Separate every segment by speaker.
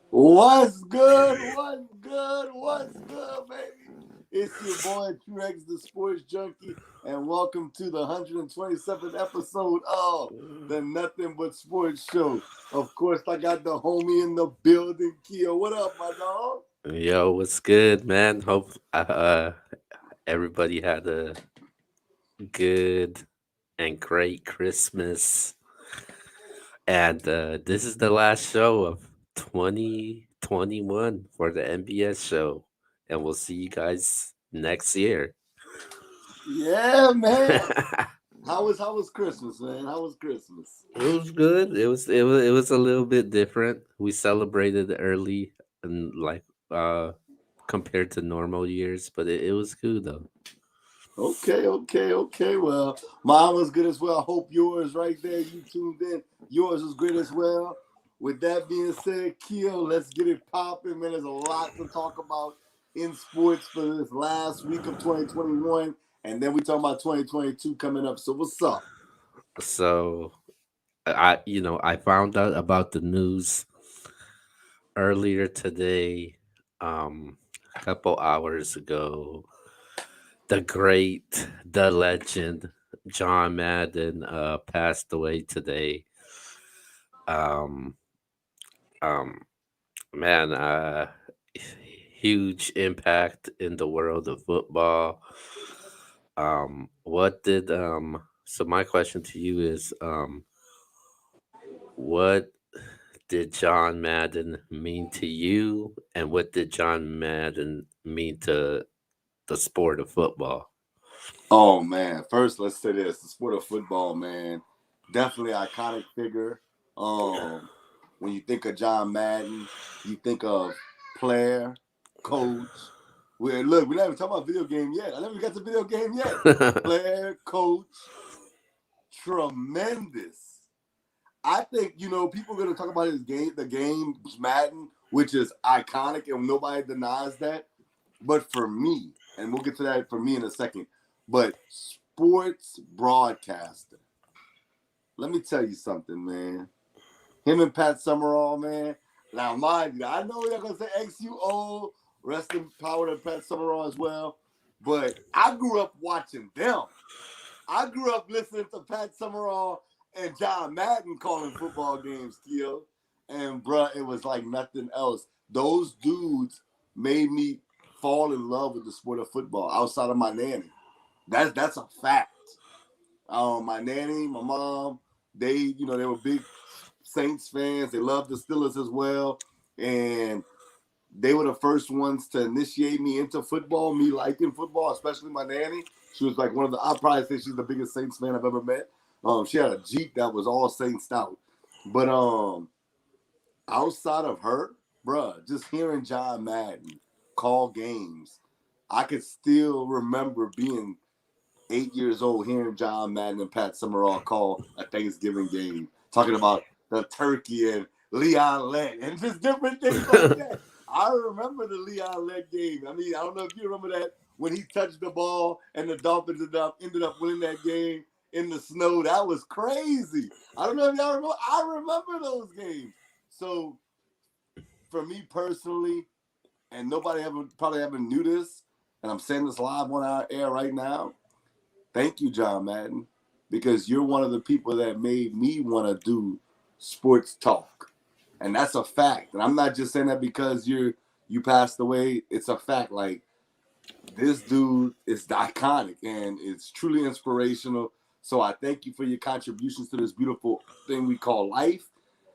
Speaker 1: What's good? What's good? What's good, baby? It's your boy T-Rex, the Sports Junkie, and welcome to the 127th episode of the Nothing But Sports Show. Of course, I got the homie in the building, Kia. What up, my dog?
Speaker 2: Yo, what's good, man? Hope everybody had a good and great Christmas. And this is the last show of 2021 for the Nbs show. And we'll see you guys next year.
Speaker 1: Yeah, man.
Speaker 2: It
Speaker 1: How was Christmas, man? How was Christmas?
Speaker 2: was good. It was a little bit different. We celebrated early and compared to normal years, but it was good though.
Speaker 1: Okay. Well, mine was good as well. I hope yours right there. You tuned in. Yours was great as well. With that being said, Kia, let's get it popping, man. There's a lot to talk about in sports for this last week of 2021. And then we talk about 2022 coming up. So what's up?
Speaker 2: So I found out about the news earlier today, a couple hours ago. The great, the legend, John Madden, passed away today. Um, um, man, huge impact in the world of football. What did So my question to you is, what did John Madden mean to you, and what did John Madden mean to the sport of football?
Speaker 1: Oh, man. First, let's say this. The sport of football, man. Definitely iconic figure. When you think of John Madden, you think of player, coach. Look, we're not even talking about video game yet. I never got to video game yet. Player, coach, tremendous. I think, people are going to talk about his game, the game Madden, which is iconic, and nobody denies that. But for me, and we'll get to that for me in a second, but sports broadcaster, let me tell you something, man. Him and Pat Summerall, man. Now, mind you, I know you're going to say XUO, rest in power to Pat Summerall as well, but I grew up watching them. I grew up listening to Pat Summerall and John Madden calling football games, Keo. And, bruh, it was like nothing else. Those dudes made me fall in love with the sport of football outside of my nanny. That's a fact. My nanny, my mom, they were big Saints fans. They loved the Steelers as well. And they were the first ones to initiate me into football, me liking football, especially my nanny. She was like I'll probably say she's the biggest Saints fan I've ever met. She had a Jeep that was all Saints out. But outside of her, bruh, just hearing John Madden call games, I could still remember being 8 years old hearing John Madden and Pat Summerall call a Thanksgiving game, talking about the turkey and Leon Lett and just different things like that. I remember the Leon Lett game. I mean, I don't know if you remember that when he touched the ball and the Dolphins ended up winning that game in the snow. That was crazy. I don't know if y'all remember. I remember those games. So for me personally, and nobody probably ever knew this, and I'm saying this live on our air right now. Thank you, John Madden, because you're one of the people that made me want to do sports talk. And that's a fact. And I'm not just saying that because you passed away. It's a fact. Like, this dude is iconic and it's truly inspirational. So I thank you for your contributions to this beautiful thing we call life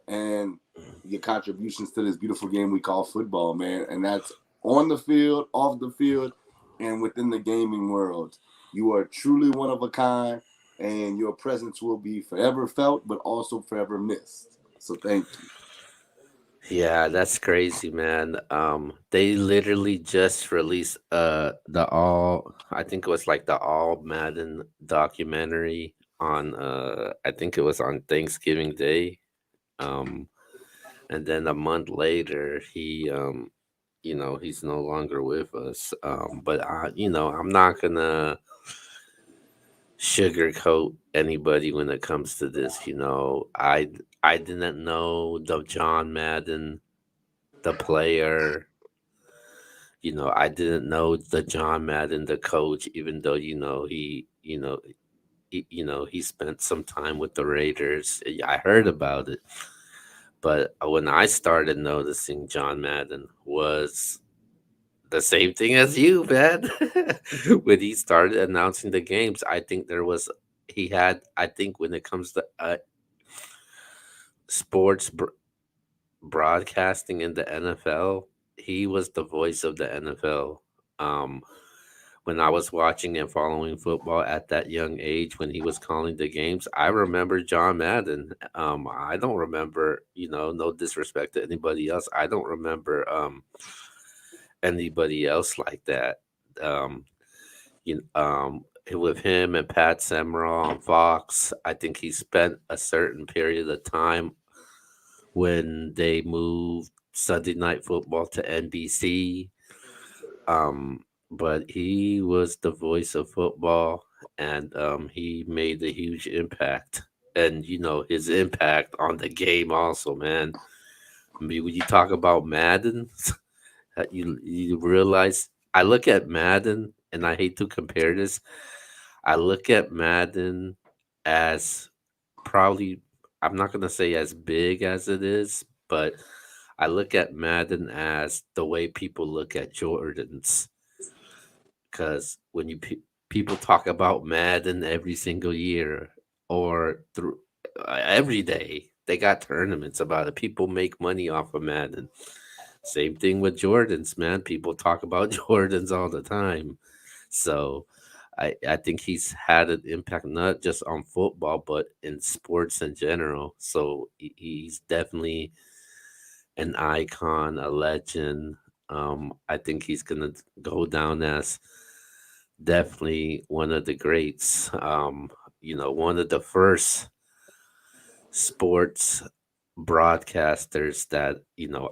Speaker 1: and your contributions to this beautiful game we call football, man. And that's on the field, off the field, and within the gaming world. You are truly one of a kind, and your presence will be forever felt, but also forever missed. So thank you.
Speaker 2: Yeah, that's crazy, man. They literally just released the all I think it was like the all Madden documentary on I think it was on Thanksgiving Day. Um and then a month later he's no longer with us. But I'm not gonna sugarcoat anybody when it comes to this. I didn't know the John Madden, the player. I didn't know the John Madden, the coach, even though he spent some time with the Raiders. I heard about it, but when I started noticing John Madden was the same thing as you, man. When he started announcing the games, I think he had, I think when it comes to sports broadcasting in the NFL, he was the voice of the NFL. Um, when I was watching and following football at that young age when he was calling the games, I remember John Madden. I don't remember, no disrespect to anybody else. I don't remember anybody else like that. Um, with him and Pat Summerall on Fox, I think he spent a certain period of time when they moved Sunday Night Football to NBC. Um, but he was the voice of football, and he made a huge impact. And his impact on the game also, man. I mean, when you talk about Madden, you realize I look at Madden, and I hate to compare this. I look at Madden as probably, I'm not gonna say as big as it is, but I look at Madden as the way people look at Jordans. Because when people talk about Madden every single year or through every day, they got tournaments about it. People make money off of Madden. Same thing with Jordans, man. People talk about Jordans all the time. So I think he's had an impact not just on football, but in sports in general. So he's definitely an icon, a legend. I think he's gonna go down as definitely one of the greats. One of the first sports broadcasters that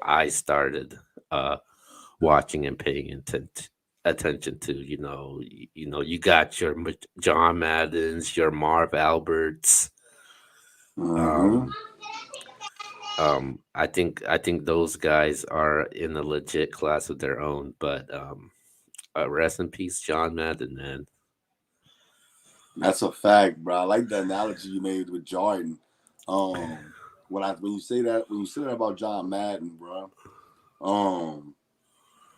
Speaker 2: I started uh, watching and paying attention to. You got your John Maddens, your Marv Alberts.
Speaker 1: Mm-hmm.
Speaker 2: Um, I think those guys are in a legit class of their own. But rest in peace, John Madden, man.
Speaker 1: That's a fact, bro. I like the analogy you made with Jordan. When you say that about John Madden, bro, um,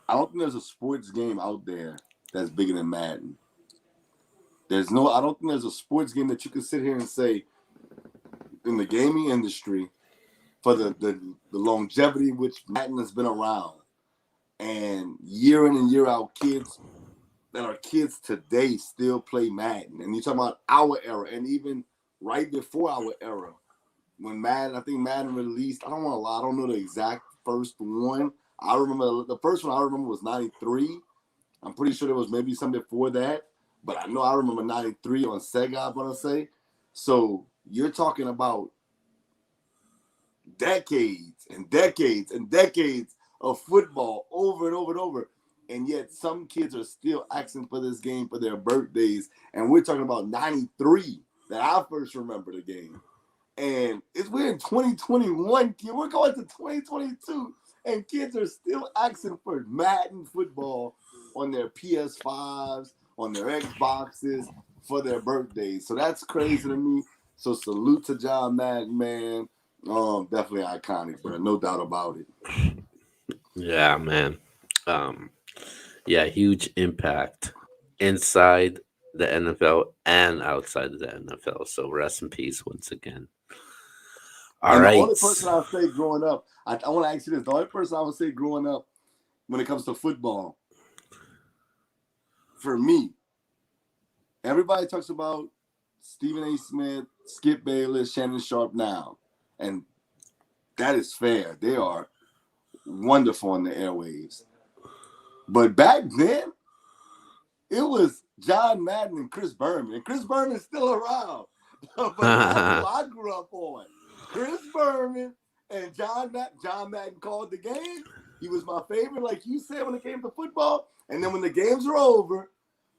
Speaker 1: I don't think there's a sports game out there that's bigger than Madden. I don't think there's a sports game that you can sit here and say in the gaming industry for the longevity which Madden has been around and year in and year out, kids that are kids today still play Madden. And you're talking about our era and even right before our era. When I think Madden released, I don't want to lie, I don't know the exact first one. I remember the first one I remember was 93. I'm pretty sure there was maybe some before that, but I remember 93 on Sega, I'm going to say. So you're talking about decades and decades and decades of football over and over and over. And yet some kids are still asking for this game for their birthdays. And we're talking about 93 that I first remember the game. And we're in 2021, kid. We're going to 2022, and kids are still asking for Madden football on their PS5s, on their Xboxes for their birthdays. So that's crazy to me. So salute to John Madden, man. Definitely iconic, bro. No doubt about it.
Speaker 2: Yeah, man. Um, yeah, huge impact inside the NFL and outside of the NFL. So rest in peace once again. All
Speaker 1: And the
Speaker 2: right.
Speaker 1: only person I say growing up, I want to ask you this: the only person I would say growing up when it comes to football, for me, everybody talks about Stephen A. Smith, Skip Bayless, Shannon Sharp now, and that is fair. They are wonderful on the airwaves. But back then, it was John Madden and Chris Berman, and Chris Berman's still around. But that's who I grew up on. Chris Berman and John Madden called the game. He was my favorite, like you said, when it came to football. And then when the games were over,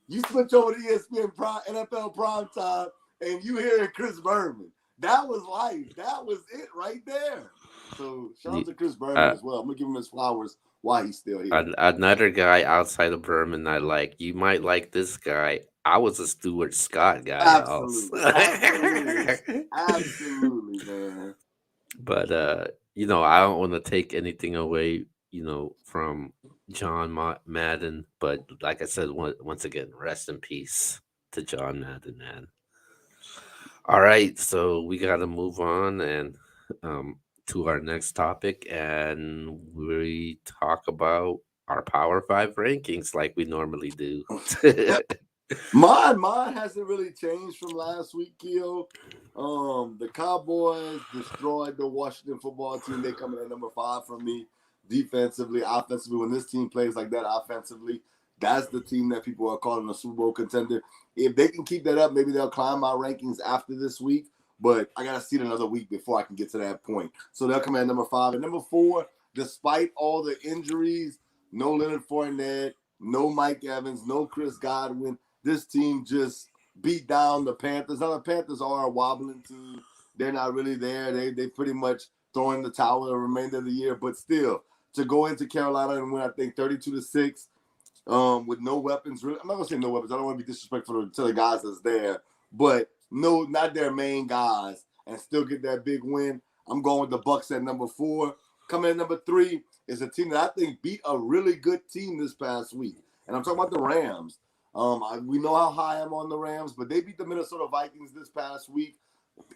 Speaker 1: You switch over to ESPN Prime, NFL Prime Time, and you hear Chris Berman. That was life. That was it right there. So shout out
Speaker 2: Y-
Speaker 1: to Chris Berman
Speaker 2: Uh,
Speaker 1: as well. I'm gonna give him his flowers while he's still here.
Speaker 2: another guy outside of Berman I like. You might like this guy. I was a Stuart Scott guy also.
Speaker 1: Absolutely, absolutely, absolutely, man.
Speaker 2: But I don't want to take anything away, from John Madden. But like I said, once again, rest in peace to John Madden, man. All right, so we got to move on and um, to our next topic, and we talk about our Power Five rankings like we normally do.
Speaker 1: Mine hasn't really changed from last week, Keo. The Cowboys destroyed the Washington football team. They come in at number 5 for me, defensively, offensively. When this team plays like that offensively, that's the team that people are calling a Super Bowl contender. If they can keep that up, maybe they'll climb my rankings after this week. But I gotta see it another week before I can get to that point. So they'll come in at number 5. And number 4, despite all the injuries, no Leonard Fournette, no Mike Evans, no Chris Godwin. This team just beat down the Panthers. Now the Panthers are a wobbling team. They're not really there. They pretty much throwing the towel the remainder of the year. But still, to go into Carolina and win, I think 32-6, with no weapons. Really, I'm not gonna say no weapons. I don't want to be disrespectful to the guys that's there, but no, not their main guys, and still get that big win. I'm going with the Bucks at number 4. Coming at number 3 is a team that I think beat a really good team this past week, and I'm talking about the Rams. We know how high I'm on the Rams, but they beat the Minnesota Vikings this past week,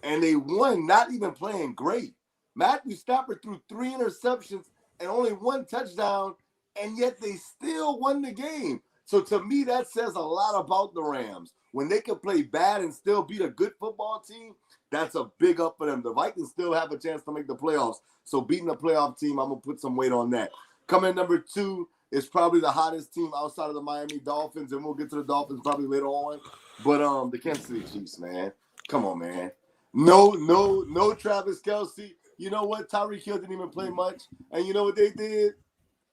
Speaker 1: and they won not even playing great. Matthew Stafford threw 3 interceptions and only 1 touchdown, and yet they still won the game. So to me, that says a lot about the Rams. When they can play bad and still beat a good football team, that's a big up for them. The Vikings still have a chance to make the playoffs. So beating a playoff team, I'm going to put some weight on that. Coming in number 2 is probably the hottest team outside of the Miami Dolphins, and we'll get to the Dolphins probably later on. But the Kansas City Chiefs, man. Come on, man. No Travis Kelce. You know what? Tyreek Hill didn't even play much. And you know what they did?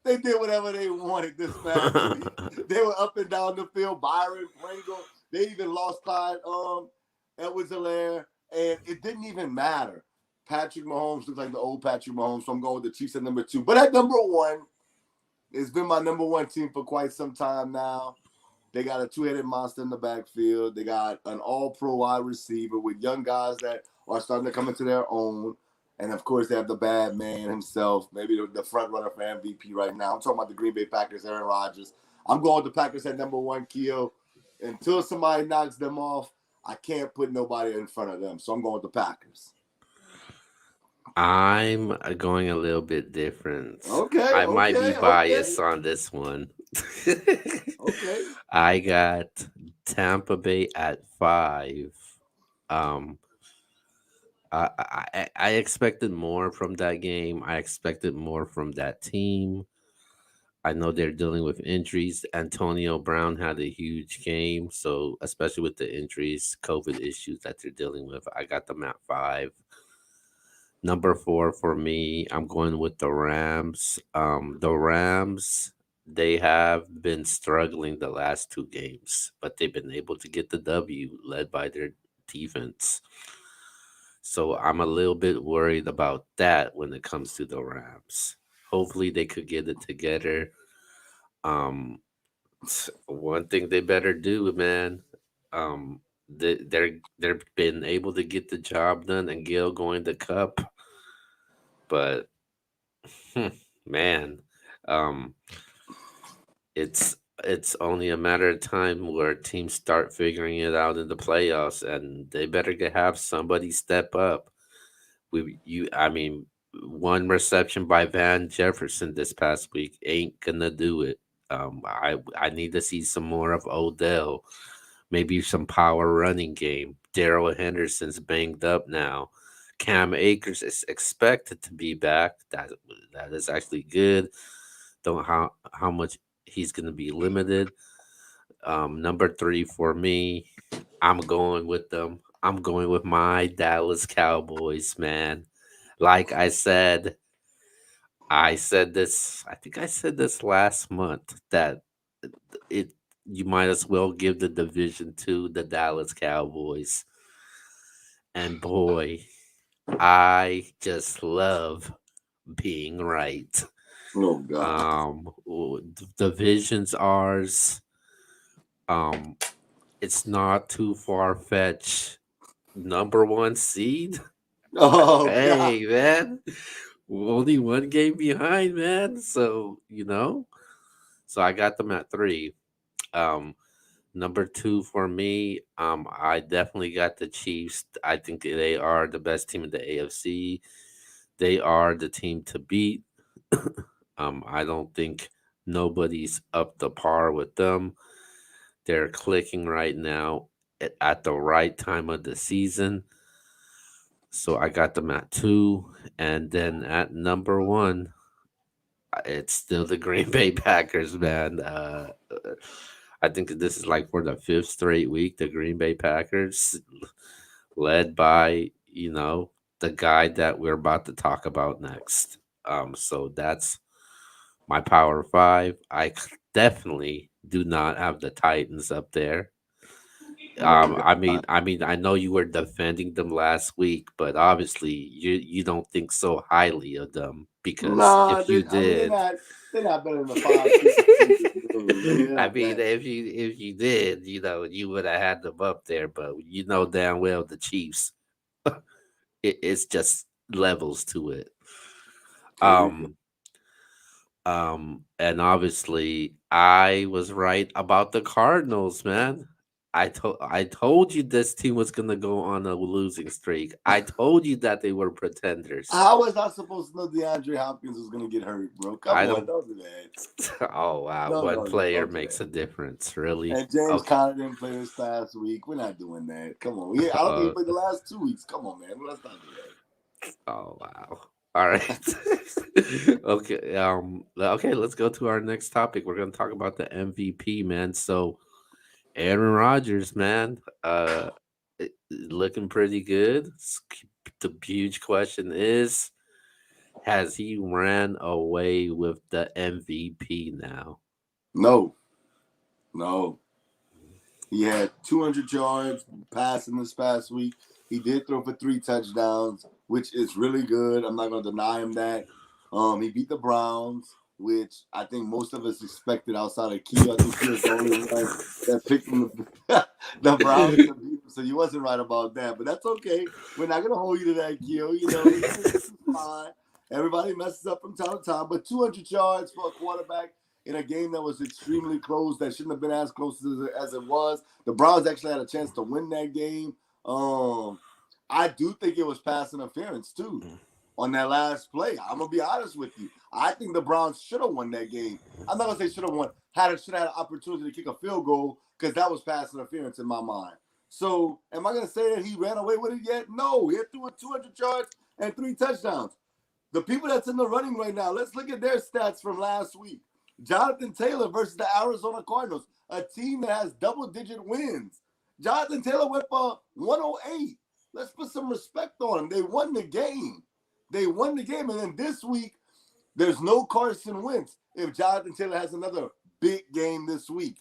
Speaker 1: They did whatever they wanted this past week. They were up and down the field. Byron, Pringle. They even lost Clyde Edwards-Helaire, and it didn't even matter. Patrick Mahomes looks like the old Patrick Mahomes, so I'm going with the Chiefs at number 2. But at number 1, it's been my number 1 team for quite some time now. They got a 2-headed monster in the backfield. They got an all-pro wide receiver with young guys that are starting to come into their own. And, of course, they have the bad man himself, maybe the front runner for MVP right now. I'm talking about the Green Bay Packers, Aaron Rodgers. I'm going with the Packers at number 1, Keo. Until somebody knocks them off, I can't put nobody in front of them. So I'm going with the Packers.
Speaker 2: I'm going a little bit different.
Speaker 1: Okay,
Speaker 2: I might be
Speaker 1: okay.
Speaker 2: biased on this one.
Speaker 1: Okay.
Speaker 2: I got Tampa Bay at 5. Um, I expected more from that game. I expected more from that team. I know they're dealing with injuries. Antonio Brown had a huge game, so especially with the injuries, COVID issues that they're dealing with, I got them at 5. Number 4 for me, I'm going with the Rams. The Rams, they have been struggling the last 2 games, but they've been able to get the W led by their defense. So I'm a little bit worried about that when it comes to the Rams. Hopefully they could get it together. Um, One thing they better do, man. They're been able to get the job done and Gail going the cup, but man, um, it's it's only a matter of time where teams start figuring it out in the playoffs, and they better have somebody step up. I mean, one reception by Van Jefferson this past week ain't gonna do it. I need to see some more of Odell, maybe some power running game. Daryl Henderson's banged up now. Cam Akers is expected to be back. That is actually good. Don't know how much he's gonna be limited. Number 3 for me, I'm going with them. I'm going with my Dallas Cowboys, man. Like I said this, I think I said this last month that it you might as well give the division to the Dallas Cowboys. And boy, I just love being right.
Speaker 1: Oh God.
Speaker 2: Division's ours. Um, it's not too far fetched. Number one seed.
Speaker 1: Oh God.
Speaker 2: Hey man, only one game behind, man. So so I got them at three. Um, Number two for me, I definitely got the Chiefs. I think they are the best team in the AFC. They are the team to beat. I don't think nobody's up to par with them. They're clicking right now at the right time of the season. So I got them at two. And then at number one, it's still the Green Bay Packers, man. I think this is like for the fifth straight week, the Green Bay Packers, led by, the guy that we're about to talk about next. So that's my Power Five. Definitely do not have the Titans up there.
Speaker 1: No, we
Speaker 2: I know you were defending them last week, but obviously you don't think so highly of them because
Speaker 1: Nah,
Speaker 2: if you
Speaker 1: I mean
Speaker 2: did,
Speaker 1: they're not better than the 5 seed in this game. They're
Speaker 2: I
Speaker 1: not
Speaker 2: mean,
Speaker 1: that.
Speaker 2: if you did, you would have had them up there, but you know damn well the Chiefs. It's just levels to it.
Speaker 1: There you go.
Speaker 2: Um, and obviously I was right about the Cardinals, man. I told you this team was gonna go on a losing streak. I told you that they were pretenders.
Speaker 1: How was I supposed to know DeAndre Hopkins was gonna get hurt, bro? Come
Speaker 2: I
Speaker 1: on,
Speaker 2: don't.
Speaker 1: don't do that.
Speaker 2: Oh wow,
Speaker 1: No,
Speaker 2: one
Speaker 1: no, no,
Speaker 2: player
Speaker 1: don't do
Speaker 2: makes
Speaker 1: that.
Speaker 2: a difference, really.
Speaker 1: And James
Speaker 2: Okay.
Speaker 1: Conner didn't play this past week. We're not doing that. Come on. I don't think he
Speaker 2: Uh,
Speaker 1: played the last 2 weeks. Come on, man. Let's not do
Speaker 2: oh wow. All right. Okay. Okay. Let's go to our next topic. We're gonna talk about the MVP, man. So Aaron Rodgers, man, looking pretty good. The huge question is, has he ran away with the MVP now?
Speaker 1: No, no. He had 200 yards passing this past week. He did throw for 3 touchdowns, which is really good. I'm not going to deny him that. He beat the Browns, which I think most of us expected outside of Key. I think he was the only one that picked him the Browns to beat him. So you wasn't right about that, but that's okay. We're not going to hold you to that, Keo. It's fine. Everybody messes up from time to time, but 200 yards for a quarterback in a game that was extremely close, that shouldn't have been as close as it was. The Browns actually had a chance to win that game. I do think it was pass interference too on that last play. I'm gonna be honest with you. I think the Browns should have won that game. I'm not gonna say should have won. Should have had an opportunity to kick a field goal because that was pass interference in my mind. So, am I gonna say that he ran away with it yet? No, he threw it 200 yards and 3 touchdowns. The people that's in the running right now, let's look at their stats from last week. Jonathan Taylor versus the Arizona Cardinals, a team that has double-digit wins. Jonathan Taylor went for 108. Let's put some respect on him. They won the game. And then this week, there's no Carson Wentz if Jonathan Taylor has another big game this week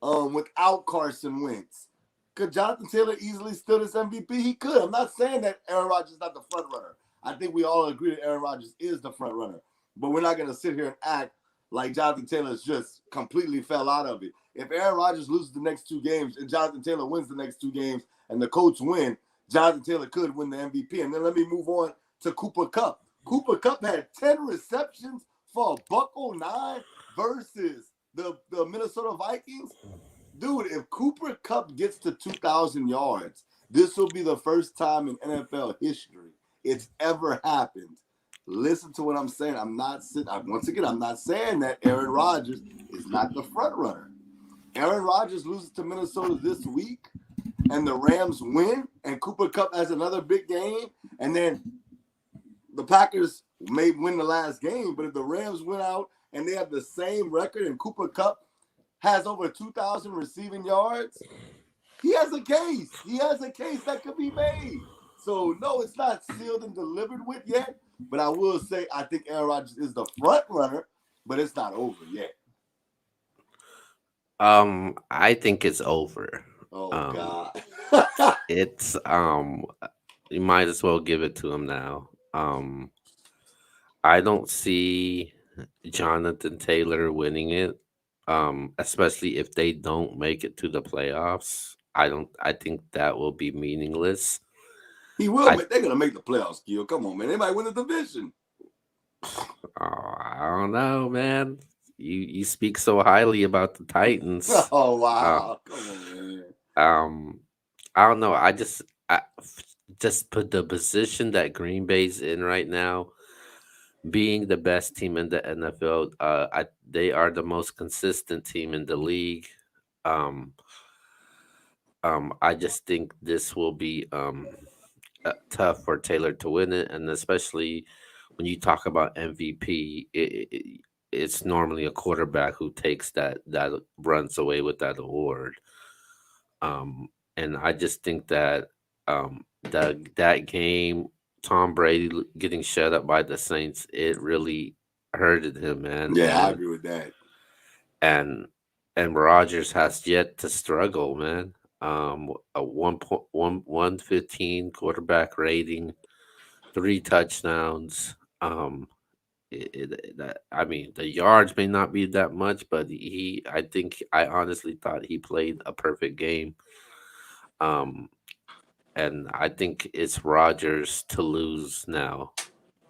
Speaker 1: without Carson Wentz. Could Jonathan Taylor easily steal this MVP? He could. I'm not saying that Aaron Rodgers is not the front runner. I think we all agree that Aaron Rodgers is the front runner. But we're not going to sit here and act like Jonathan Taylor's just completely fell out of it. If Aaron Rodgers loses the next 2 games and Jonathan Taylor wins the next 2 games and the Colts win, Jonathan Taylor could win the MVP. And then let me move on to Cooper Kupp. Cooper Kupp had 10 receptions for a $109 versus the Minnesota Vikings. Dude, if Cooper Kupp gets to 2,000 yards, this will be the first time in NFL history it's ever happened. Listen to what I'm saying. I'm not saying that Aaron Rodgers is not the front runner. Aaron Rodgers loses to Minnesota this week, and the Rams win, and Cooper Kupp has another big game, and then the Packers may win the last game, but if the Rams win out and they have the same record and Cooper Kupp has over 2,000 receiving yards, he has a case. He has a case that could be made. So, no, it's not sealed and delivered with yet. But I will say I think Aaron Rodgers is the front runner, but it's not over yet.
Speaker 2: I think it's over.
Speaker 1: Oh
Speaker 2: Um,
Speaker 1: God.
Speaker 2: it's you might as well give it to him now. I don't see Jonathan Taylor winning it. Especially if they don't make it to the playoffs. I think that will be meaningless.
Speaker 1: He will.
Speaker 2: I
Speaker 1: They're gonna make the playoffs, Gil. Come on, man. They might win the division.
Speaker 2: I don't know, man. You speak so highly about the Titans.
Speaker 1: Oh
Speaker 2: Uh,
Speaker 1: wow. Come on, man.
Speaker 2: um, I don't know. Just put the position that Green Bay's in right now, being the best team in the NFL. They are the most consistent team in the league. Um, I just think this will be tough for Taylor to win it, and especially when you talk about MVP, it's normally a quarterback who takes that runs away with that award. And I just think that that game, Tom Brady getting shut up by the Saints, it really hurted him, man.
Speaker 1: Yeah, I agree with that.
Speaker 2: And and Rogers has yet to struggle, man. A 1.115 quarterback rating, 3 touchdowns. I mean, the yards may not be that much, but I honestly thought he played a perfect game. Um, and I think it's Rogers to lose now.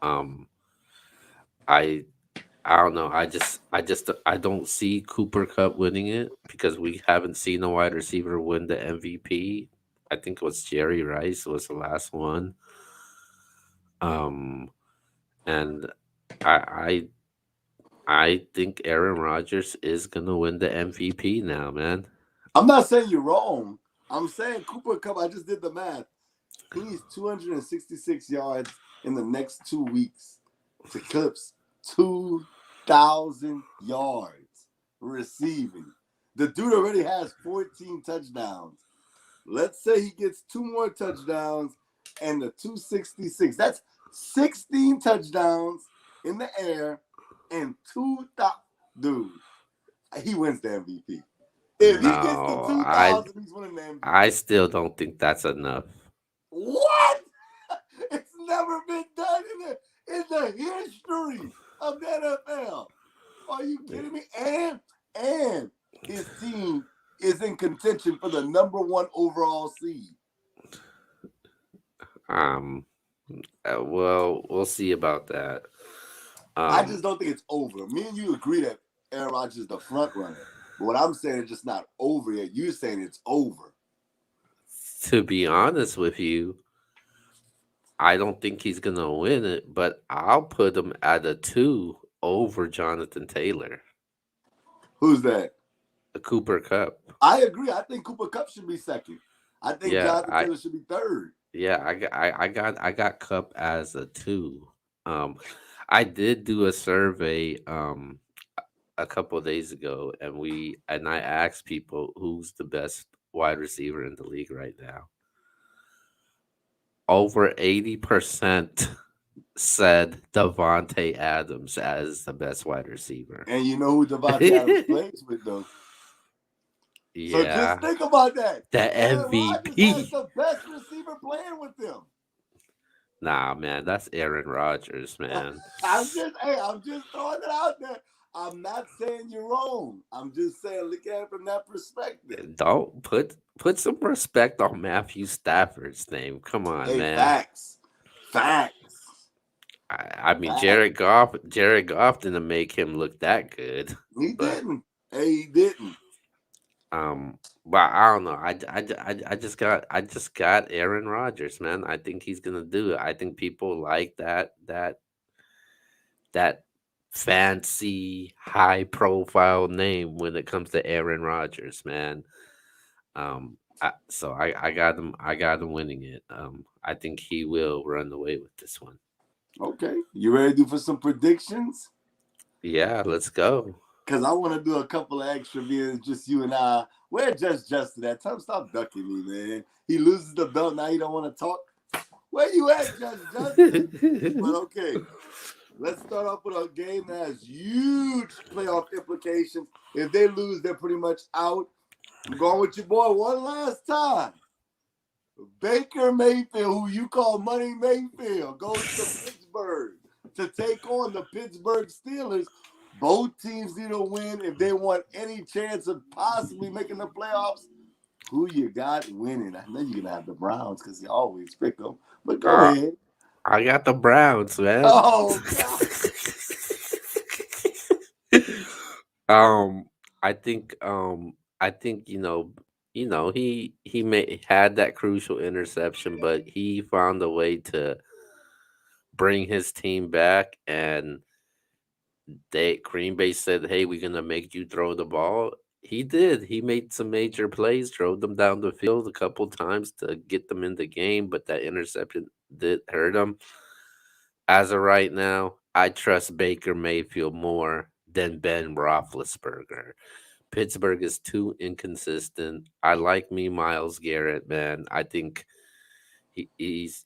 Speaker 2: Um, I I don't know. I don't see Cooper Cup winning it because we haven't seen a wide receiver win the MVP. I think it was Jerry Rice was the last one. Um, and I I think Aaron Rodgers is gonna win the MVP now, man.
Speaker 1: I'm not saying you're wrong. I'm saying Cooper Cup. I just did the math. He needs 266 yards in the next 2 weeks to clips 2,000 yards receiving. The dude already has 14 touchdowns. Let's say he gets 2 more touchdowns and the 266. That's 16 touchdowns in the air and 2,000. Dude, he wins the MVP. If he gets to
Speaker 2: No,
Speaker 1: 2,000, he's winning the MVP.
Speaker 2: I still don't think that's enough.
Speaker 1: What? It's never been done in the history of the NFL. Are you kidding me? And his team is in contention for the #1 overall seed.
Speaker 2: Um, well, we'll see about that.
Speaker 1: I just don't think it's over. Me and you agree that Aaron Rodgers is the front runner. But what I'm saying is just not over yet. You're saying it's over.
Speaker 2: To be honest with you, I don't think he's gonna win it, but I'll put him at a 2 over Jonathan Taylor,
Speaker 1: Who's that?
Speaker 2: the Cooper Cup.
Speaker 1: I agree. I think Cooper Cup should be second. I think
Speaker 2: Yeah,
Speaker 1: Jonathan Taylor should be third.
Speaker 2: I got Cup as a 2. Um, I did do a survey a couple of days ago, and I asked people who's the best wide receiver in the league right now. Over 80% said Devontae Adams as the best wide receiver.
Speaker 1: And you know who Devontae Adams plays with, though. So
Speaker 2: Yeah,
Speaker 1: just think about that.
Speaker 2: the
Speaker 1: Aaron Rodgers
Speaker 2: MVP.
Speaker 1: has the best receiver playing with them.
Speaker 2: Nah, man, that's Aaron Rodgers, man.
Speaker 1: I'm just throwing it out there. I'm not saying you're wrong. I'm just saying look at it from that perspective.
Speaker 2: Don't put some respect on Matthew Stafford's name. Come on,
Speaker 1: Hey,
Speaker 2: man.
Speaker 1: facts.
Speaker 2: I mean, Jared Goff didn't make him look that good.
Speaker 1: He didn't. Hey, he didn't.
Speaker 2: But I don't know. I just got Aaron Rodgers, man. I think he's gonna do it. I think people like that fancy, high profile name when it comes to Aaron Rodgers, man. I got him. I got him winning it. I think he will run away with this one.
Speaker 1: Okay. You ready to do for some predictions?
Speaker 2: Yeah, let's go.
Speaker 1: Because I want to do a couple of extra beers, just you and I. Where just Justin at? Tell him stop ducking me, man. He loses the belt, now he don't want to talk. Where you at, Justin? But okay. Let's start off with a game that has huge playoff implications. If they lose, they're pretty much out. I'm going with your boy one last time. Baker Mayfield, who you call Money Mayfield, goes to Pittsburgh to take on the Pittsburgh Steelers. Both teams need to win if they want any chance of possibly making the playoffs. Who you got winning? I know you're going to have the Browns because you always pick them. But go
Speaker 2: Uh,
Speaker 1: ahead.
Speaker 2: I got the Browns, man.
Speaker 1: Oh, God.
Speaker 2: um, I think he may had that crucial interception, but he found a way to bring his team back, and they Green Bay said, "Hey, we're gonna make you throw the ball." He did. He made some major plays, drove them down the field a couple times to get them in the game, but that interception did hurt him. As of right now, I trust Baker Mayfield more than Ben Roethlisberger. Pittsburgh is too inconsistent. I like me Miles Garrett, man. I think he's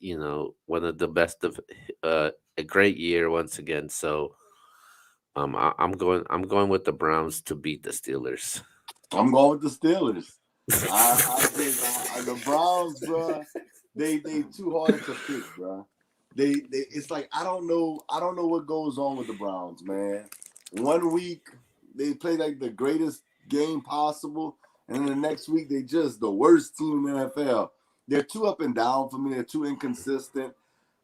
Speaker 2: one of the best of a great year once again. So I'm going with the Browns to beat the Steelers.
Speaker 1: I'm going with the Steelers. The Browns, bro. They too hard to pick, bro. They it's like I don't know what goes on with the Browns, man. One week they play like the greatest game possible, and then the next week they just the worst team in the NFL. They're too up and down for me. They're too inconsistent.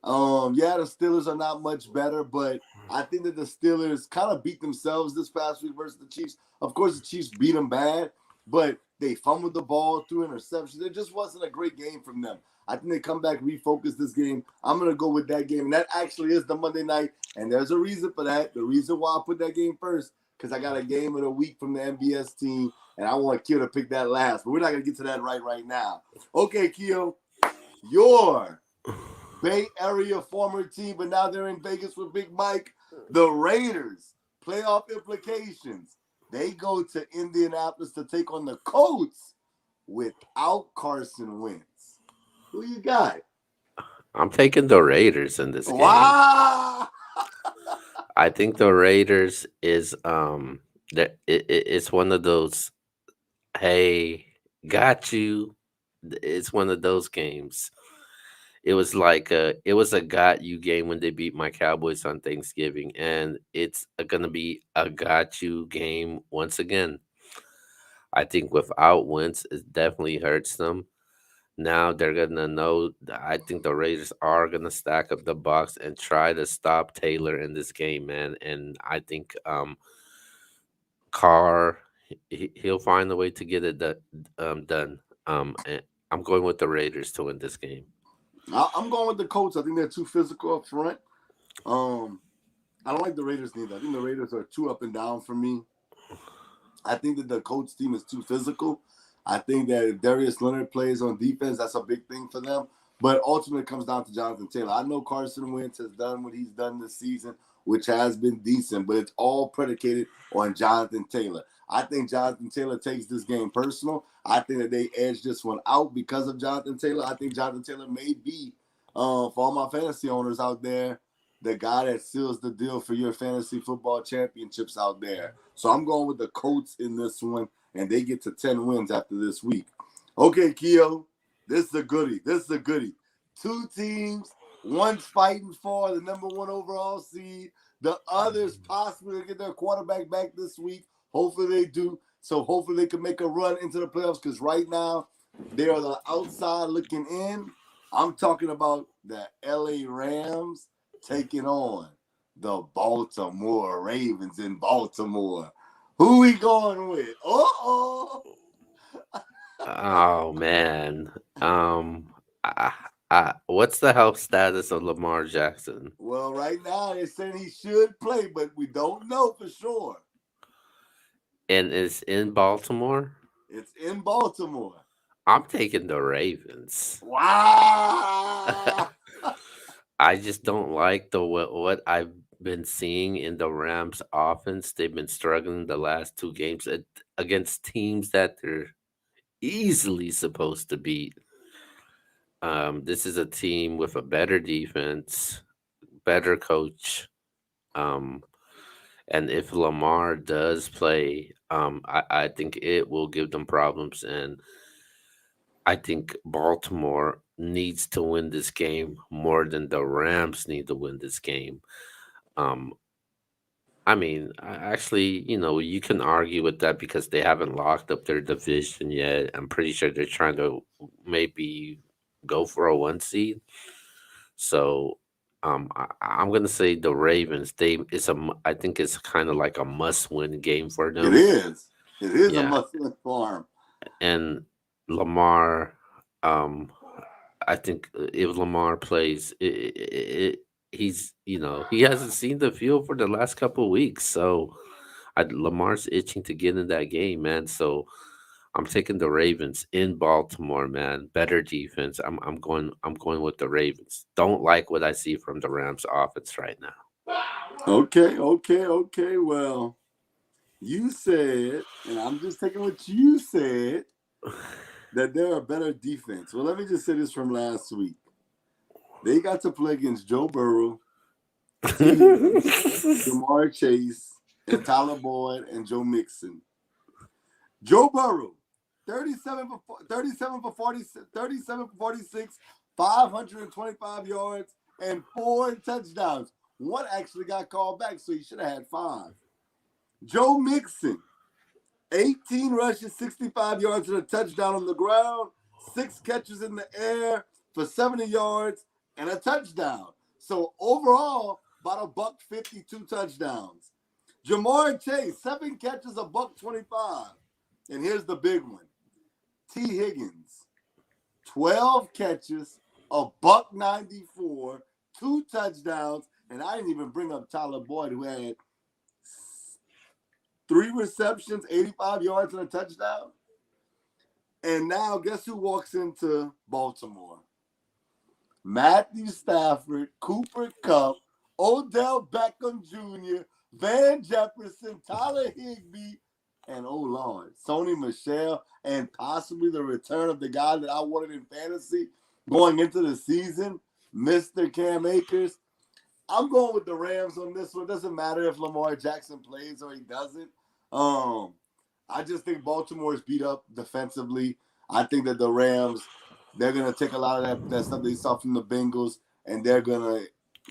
Speaker 1: Yeah, the Steelers are not much better, but I think that the Steelers kind of beat themselves this past week versus the Chiefs. Of course, the Chiefs beat them bad, but they fumbled the ball through interceptions. It just wasn't a great game from them. I think they come back, refocus this game. I'm going to go with that game. And that actually is the Monday night. And there's a reason for that. The reason why I put that game first, because I got a game of the week from the MBS team, and I want Keo to pick that last. But we're not going to get to that right now. Okay, Keo, your Bay Area former team, but now they're in Vegas with Big Mike. The Raiders, playoff implications. They go to Indianapolis to take on the Colts without Carson Wentz. Who you got?
Speaker 2: I'm taking the Raiders in this game.
Speaker 1: Wow!
Speaker 2: I think the Raiders is it's one of those, hey, got you. It's one of those games. It was a got you game when they beat my Cowboys on Thanksgiving, and it's gonna be a got you game once again. I think without Wentz, it definitely hurts them. Now they're gonna know. I think the Raiders are gonna stack up the box and try to stop Taylor in this game, man. And I think Carr, he'll find a way to get it done. And I'm going with the Raiders to win this game.
Speaker 1: I'm going with the Colts. I think they're too physical up front. Um, I don't like the Raiders neither. I think the Raiders are too up and down for me. I think that the Colts team is too physical. I think that if Darius Leonard plays on defense, that's a big thing for them. But ultimately, it comes down to Jonathan Taylor. I know Carson Wentz has done what he's done this season, which has been decent, but it's all predicated on Jonathan Taylor. I think Jonathan Taylor takes this game personal. I think that they edge this one out because of Jonathan Taylor. I think Jonathan Taylor may be, for all my fantasy owners out there, the guy that seals the deal for your fantasy football championships out there. So I'm going with the Colts in this one, and they get to 10 wins after this week. Okay, Keo, this is a goodie. This is a goodie. Two teams, one's fighting for the number one overall seed. The other's possibly to get their quarterback back this week. Hopefully they do. So hopefully they can make a run into the playoffs because right now they are the outside looking in. I'm talking about the LA Rams taking on the Baltimore Ravens in Baltimore. Who we going with?
Speaker 2: Oh man. I, what's the health status of Lamar Jackson?
Speaker 1: Well, right now they're saying he should play, but we don't know for sure.
Speaker 2: And it's in Baltimore.
Speaker 1: It's in Baltimore.
Speaker 2: I'm taking the Ravens.
Speaker 1: Wow.
Speaker 2: I just don't like the what I've been seeing in the Rams offense. They've been struggling the last two games against teams that they're easily supposed to beat. This is a team with a better defense, better coach. Um, and if Lamar does play, I think it will give them problems. And I think Baltimore needs to win this game more than the Rams need to win this game. Um, I mean, actually, you can argue with that because they haven't locked up their division yet. I'm pretty sure they're trying to maybe go for a one seed. So, I'm gonna say the Ravens. I think it's kind of like a must-win game for
Speaker 1: It
Speaker 2: them.
Speaker 1: is. It is a
Speaker 2: Yeah,
Speaker 1: must-win farm.
Speaker 2: and Lamar. Um, I think if Lamar plays, he hasn't seen the field for the last couple of weeks, so Lamar's itching to get in that game, man. So I'm taking the Ravens in Baltimore, man. Better defense. I'm going with the Ravens. Don't like what I see from the Rams offense right now.
Speaker 1: Okay. Well, you said, and I'm just taking what you said, that they're a better defense. Well, let me just say this from last week. They got to play against Joe Burrow, T. Higgins, Jamar Chase, and Tyler Boyd and Joe Mixon. Joe Burrow, 37 for 46, 525 yards, and 4 touchdowns. One actually got called back, so he should have had 5. Joe Mixon, 18 rushes, 65 yards, and a touchdown on the ground, 6 catches in the air for 70 yards and a touchdown. So overall, about a $150, 2 touchdowns. Jamar Chase, 7 catches, a $125. And here's the big one. T. Higgins, 12 catches, a $194, 2 touchdowns, and I didn't even bring up Tyler Boyd, who had 3 receptions, 85 yards, and a touchdown. And now, guess who walks into Baltimore? Matthew Stafford, Cooper Kupp, Odell Beckham Jr., Van Jefferson, Tyler Higbee, and oh Lord, Sony Michel, and possibly the return of the guy that I wanted in fantasy going into the season, Mr. Cam Akers. I'm going with the Rams on this one. It doesn't matter if Lamar Jackson plays or he doesn't. I just think Baltimore is beat up defensively. I think that the Rams, they're going to take a lot of that stuff they saw from the Bengals, and they're going to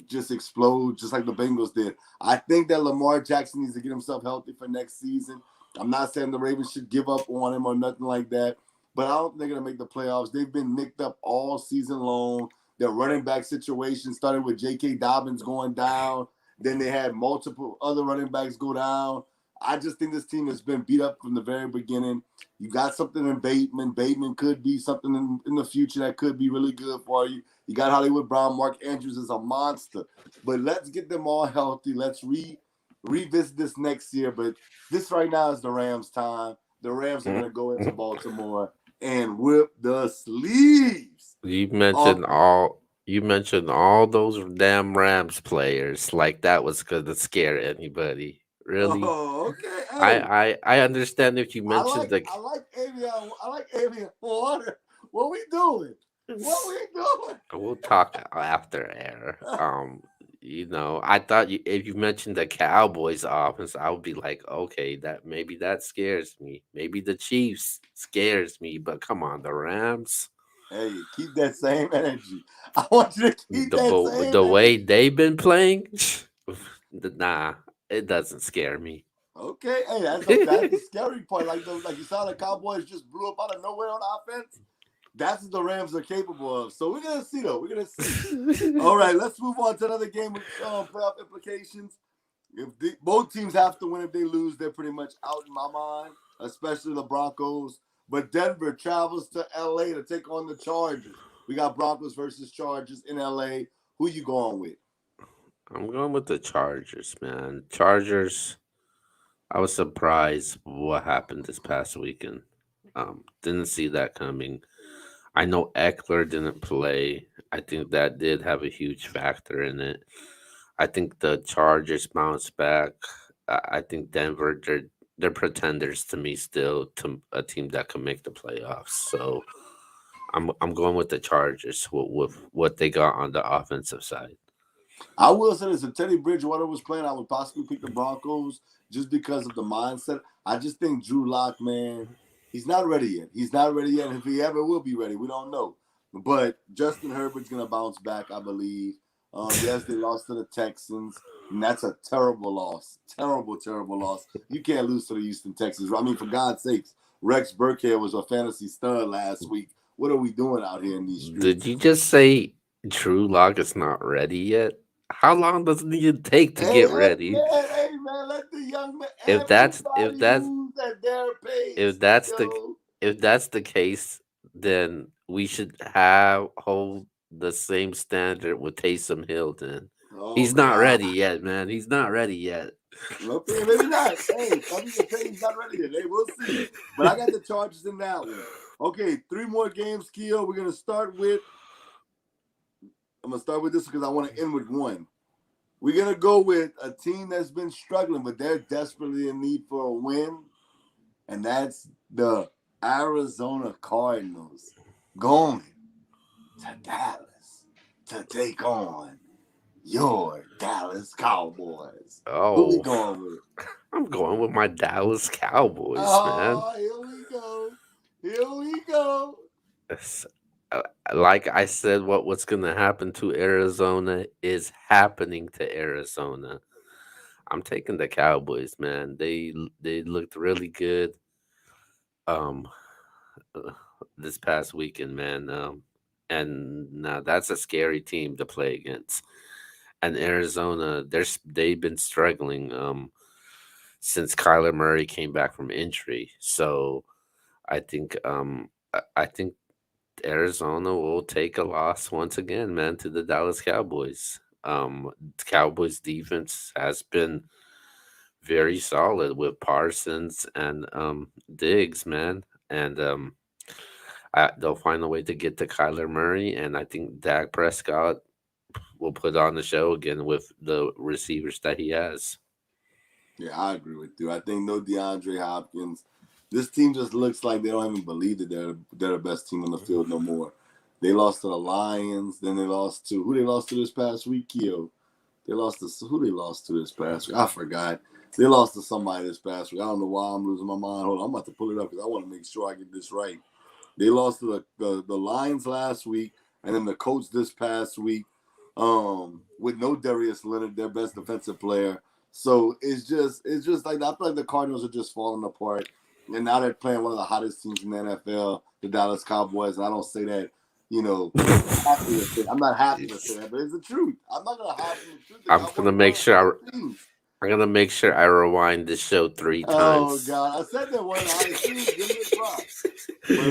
Speaker 1: just explode just like the Bengals did. I think that Lamar Jackson needs to get himself healthy for next season. I'm not saying the Ravens should give up on him or nothing like that, but I don't think they're going to make the playoffs. They've been nicked up all season long. Their running back situation started with J.K. Dobbins going down. Then they had multiple other running backs go down. I just think this team has been beat up from the very beginning. You got something in Bateman. Bateman could be something in the future that could be really good for you. You got Hollywood Brown. Mark Andrews is a monster. But let's get them all healthy. Let's revisit this next year. But this right now is the Rams' time. The Rams are going to go into Baltimore and whip the sleeves.
Speaker 2: You mentioned all those damn Rams players like that was gonna scare anybody. Really?
Speaker 1: Oh, okay.
Speaker 2: I
Speaker 1: Hey,
Speaker 2: I, I understand if you mentioned the
Speaker 1: I like Avion Water. What we doing? What we doing?
Speaker 2: we'll talk after air. I thought if you mentioned the Cowboys offense, I would be like, okay, that scares me. Maybe the Chiefs scares me, but come on, the Rams.
Speaker 1: Hey, keep that same energy. I want you to keep that same
Speaker 2: The way
Speaker 1: energy.
Speaker 2: they've been playing, nah, it doesn't scare me.
Speaker 1: Okay, hey, that's the scary part. Like you saw the Cowboys just blew up out of nowhere on offense. That's what the Rams are capable of. So we're gonna see though. We're gonna see. All right, let's move on to another game with playoff implications. Both teams have to win. If they lose, they're pretty much out in my mind, especially the Broncos. But Denver travels to LA to take on the Chargers. We got Broncos versus Chargers in LA. Who you going with?
Speaker 2: I'm going with the Chargers, man. Chargers. I was surprised what happened this past weekend. Didn't see that coming. I know Eckler didn't play. I think that did have a huge factor in it. I think the Chargers bounced back. I think Denver, they're pretenders to me still, to a team that can make the playoffs. So I'm going with the Chargers with what they got on the offensive side.
Speaker 1: I will say this: if Teddy Bridgewater was playing, I would possibly pick the Broncos just because of the mindset. I just think Drew Lock, man, he's not ready yet. He's not ready yet. If he ever will be ready, we don't know. But Justin Herbert's gonna bounce back, I believe. Yes, they lost to the Texans, and that's a terrible loss. Terrible, terrible loss. You can't lose to the Houston Texans. I mean, for God's sakes, Rex Burkhead was a fantasy stud last week. What are we doing out here in these
Speaker 2: Did
Speaker 1: streets?
Speaker 2: you just say Drew Lock is not ready yet? How long does it need to take to get ready?
Speaker 1: Hey man, let the young man.
Speaker 2: If that's if
Speaker 1: Everybody
Speaker 2: that's
Speaker 1: moves at their
Speaker 2: if
Speaker 1: pace,
Speaker 2: that's the
Speaker 1: yo.
Speaker 2: if that's the case, then we should have hold the same standard with Taysom Hill. Then
Speaker 1: Oh
Speaker 2: he's not
Speaker 1: God.
Speaker 2: ready yet, man. He's not ready yet.
Speaker 1: Okay, maybe not. Hey, some people say he's not ready yet. Hey, we'll see. But I got the Chargers in that one. Okay, three more games, Keo. We're gonna start with. I'm gonna start with this because I want to end with one. We're gonna go with a team that's been struggling, but they're desperately in need for a win, and that's the Arizona Cardinals going to Dallas to take on your Dallas Cowboys. Who we
Speaker 2: Oh,
Speaker 1: going with?
Speaker 2: I'm going with my Dallas Cowboys, man.
Speaker 1: Oh, here we go. Here we go.
Speaker 2: It's- uh, like I said, what's going to happen to Arizona is happening to Arizona. I'm taking the Cowboys, man. They looked really good um uh, this past weekend, man. And now that's a scary team to play against. And Arizona, they've been struggling since Kyler Murray came back from injury. So I think Arizona will take a loss once again, man, to the Dallas Cowboys. The Cowboys defense has been very solid with Parsons and Diggs, man. And they'll find a way to get to Kyler Murray, and I think Dak Prescott will put on the show again with the receivers that he has.
Speaker 1: Yeah, I agree with you. I think no DeAndre Hopkins. This team just looks like they don't even believe that they're the best team on the field no more. They lost to the Lions. Then they lost to who they lost to this past week, Keo. They lost to who they lost to this past week. I forgot. They lost to somebody this past week. I don't know why I'm losing my mind. Hold on, I'm about to pull it up because I want to make sure I get this right. They lost to the Lions last week, and then the Colts this past week, with no Darius Leonard, their best defensive player. So it's just like I feel like the Cardinals are just falling apart, and now they're playing one of the hottest teams in the NFL, the Dallas Cowboys. And I don't say that, you know, happy to say. I'm not happy to say that, but it's the truth. I'm not gonna hide from the truth. The
Speaker 2: I'm gonna
Speaker 1: Cowboys
Speaker 2: make
Speaker 1: are a
Speaker 2: sure
Speaker 1: hotter team.
Speaker 2: I'm gonna make sure I rewind this show three
Speaker 1: Oh
Speaker 2: times.
Speaker 1: God, I said that one of the hottest teams. Give me a drop. But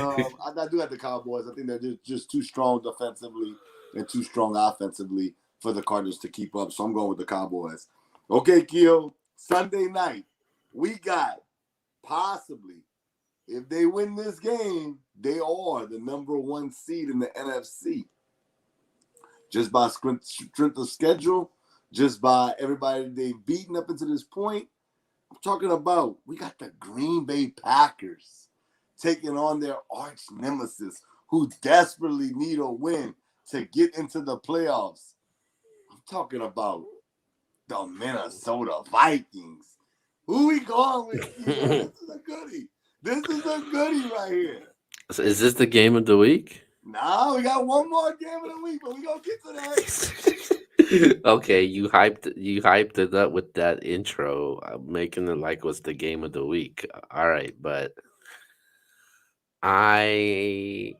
Speaker 1: I do have the Cowboys. I think they're just too strong defensively and too strong offensively for the Cardinals to keep up. So I'm going with the Cowboys. Okay, Keo. Sunday night, we got possibly, if they win this game, they are the number one seed in the NFC. Just by strength of schedule, just by everybody they've beaten up until this point. I'm talking about we got the Green Bay Packers taking on their arch nemesis who desperately need a win to get into the playoffs. I'm talking about the Minnesota Vikings. Who we going with, Keo? This is a goodie. This is a goodie right here.
Speaker 2: So is this the game of the week?
Speaker 1: Now we got one more game of the week, but we gonna get to that.
Speaker 2: Okay, you hyped it up with that intro, making it like it was the game of the week. All right, but I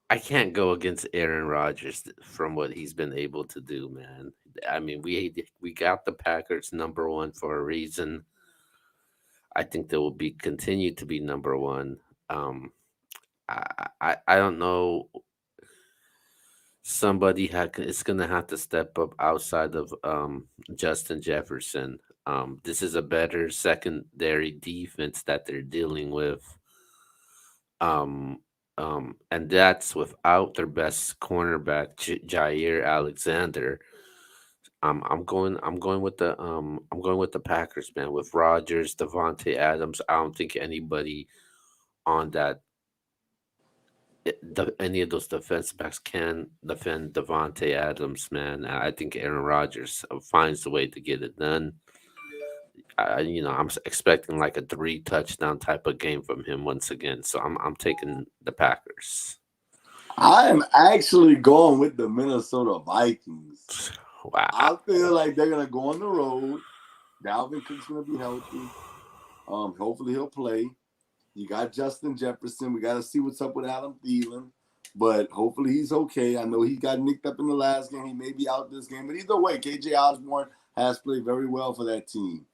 Speaker 2: I can't go against Aaron Rodgers from what he's been able to do, man. I mean, we got the Packers number one for a reason. I think they will be continue to be number one. Um, I don't know. Somebody is gonna have to step up outside of Justin Jefferson. This is a better secondary defense that they're dealing with. Um, and that's without their best cornerback, Jair Alexander. I'm going with the Packers, man. With Rodgers, Devontae Adams, I don't think anybody on that any of those defense backs can defend Devontae Adams, man. I think Aaron Rodgers finds a way to get it done. I'm expecting like a 3 touchdown type of game from him once again. So I'm taking the Packers.
Speaker 1: I am actually going with the Minnesota Vikings.
Speaker 2: Wow.
Speaker 1: I feel like they're gonna go on the road. Dalvin Cook's gonna be healthy. Hopefully he'll play. You got Justin Jefferson. We got to see what's up with Adam Thielen, but hopefully he's okay. I know he got nicked up in the last game. He may be out this game, but either way, KJ Osborne has played very well for that team.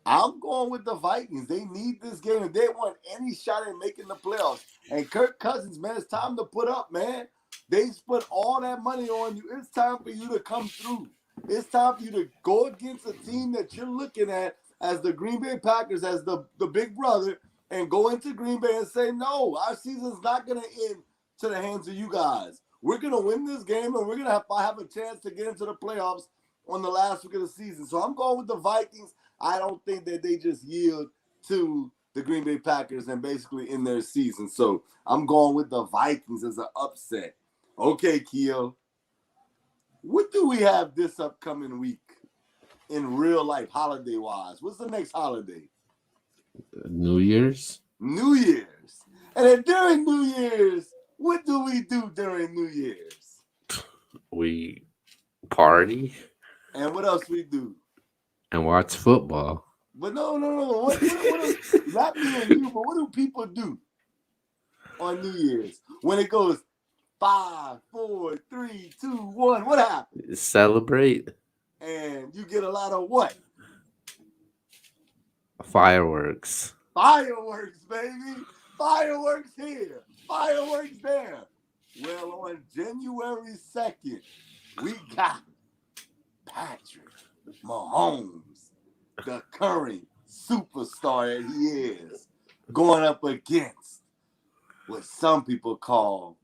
Speaker 1: I'm going with the Vikings. They need this game. If they want any shot at making the playoffs. And Kirk Cousins, man, it's time to put up, man. They put all that money on you. It's time for you to come through. It's time for you to go against a team that you're looking at as the Green Bay Packers, as the big brother, and go into Green Bay and say, no, our season's not going to end to the hands of you guys. We're going to win this game, and we're going to have a chance to get into the playoffs on the last week of the season. So I'm going with the Vikings. I don't think that they just yield to the Green Bay Packers and basically end their season. So I'm going with the Vikings as an upset. Okay, Keo. What do we have this upcoming week in real life, holiday-wise? What's the next holiday?
Speaker 2: New Year's.
Speaker 1: New Year's. And then during New Year's, what do we do during New Year's?
Speaker 2: We party.
Speaker 1: And what else we do?
Speaker 2: And watch football.
Speaker 1: But no. What not me and you, but what do people do on New Year's? When it goes 5, 4, 3, 2, 1, what happens?
Speaker 2: Celebrate.
Speaker 1: And you get a lot of what?
Speaker 2: Fireworks.
Speaker 1: Fireworks, baby. Fireworks here. Fireworks there. Well, on January 2nd, we got Patrick Mahomes, the current superstar that he is, going up against what some people call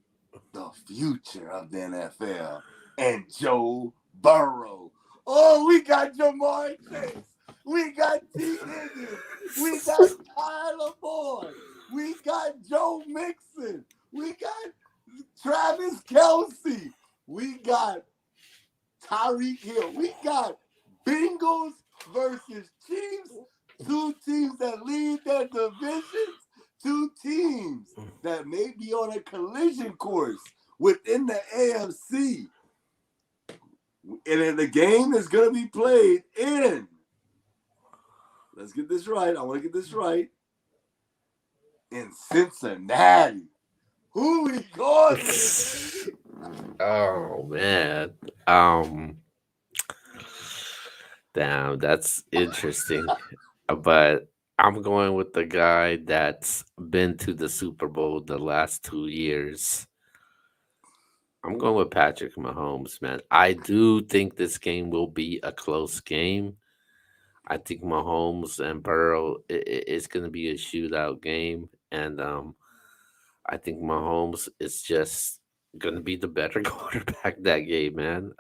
Speaker 1: the future of the NFL, and Joe Burrow. Oh, we got Jamar Chase. We got T. Higgins. We got Tyler Boyd. We got Joe Mixon. We got Travis Kelce. We got Tyreek Hill. We got Bengals versus Chiefs. 2 teams that lead their divisions. 2 teams that may be on a collision course within the AFC. And then the game is going to be played in, let's get this right. I want to get this right. In Cincinnati. Who we going with?
Speaker 2: Oh man. Damn, that's interesting. But I'm going with the guy that's been to the Super Bowl the last 2 years. I'm going with Patrick Mahomes, man. I do think this game will be a close game. I think Mahomes and Burrow, it's going to be a shootout game. And I think Mahomes is just going to be the better quarterback that game, man.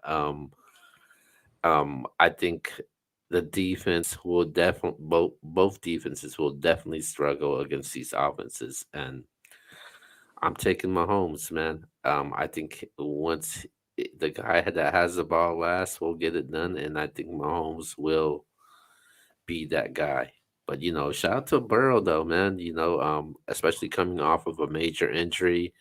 Speaker 2: I think the defense will definitely, both defenses will definitely struggle against these offenses. And I'm taking Mahomes, man. I think once the guy that has the ball last will get it done, and I think Mahomes will be that guy. But shout out to Burrow though, man. Especially coming off of a major injury,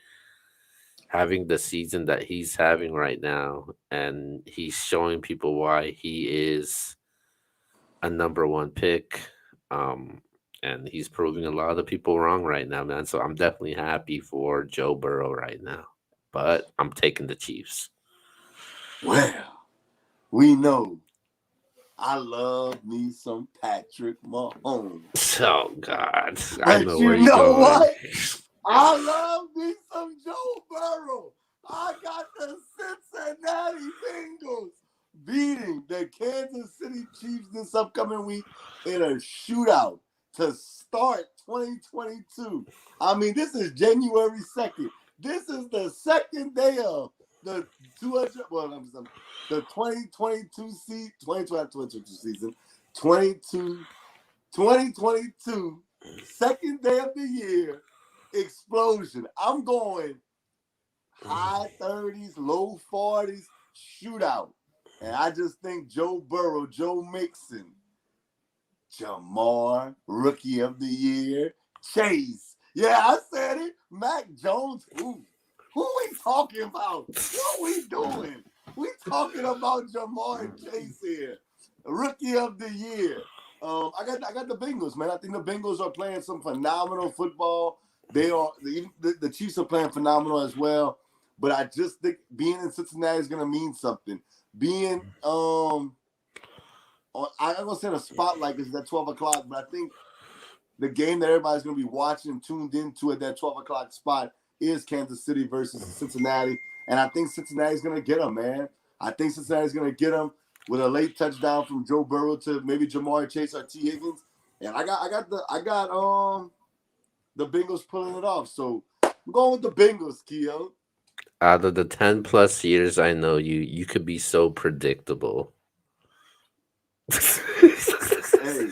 Speaker 2: having the season that he's having right now, and he's showing people why he is a number 1 pick. And he's proving a lot of people wrong right now, man. So I'm definitely happy for Joe Burrow right now. But I'm taking the Chiefs.
Speaker 1: Well, we know I love me some Patrick Mahomes.
Speaker 2: Oh, God.
Speaker 1: But you know what? I love me some Joe Burrow. I got the Cincinnati Bengals beating the Kansas City Chiefs this upcoming week in a shootout to start 2022. I mean, this is January 2nd. This is the second day of the 2022 season, 2022, second day of the year explosion. I'm going high 30s, low 40s shootout. And I just think Joe Burrow, Joe Mixon, Jamar, Rookie of the Year, Chase. Yeah, I said it. Mac Jones, who? Who we talking about? What we doing? We talking about Jamar Chase here. Rookie of the Year. I got the Bengals, man. I think the Bengals are playing some phenomenal football. They are the Chiefs are playing phenomenal as well. But I just think being in Cincinnati is gonna mean something. Being I'm gonna say the spotlight is at 12 o'clock, but I think the game that everybody's gonna be watching, tuned into at that 12 o'clock spot is Kansas City versus Cincinnati, and I think Cincinnati's gonna get them, man. I think Cincinnati's gonna get them with a late touchdown from Joe Burrow to maybe Jamar Chase or T Higgins, and I got the Bengals pulling it off. So I'm going with the Bengals, Keo.
Speaker 2: Out of the 10 plus years I know you, you could be so predictable.
Speaker 1: Hey,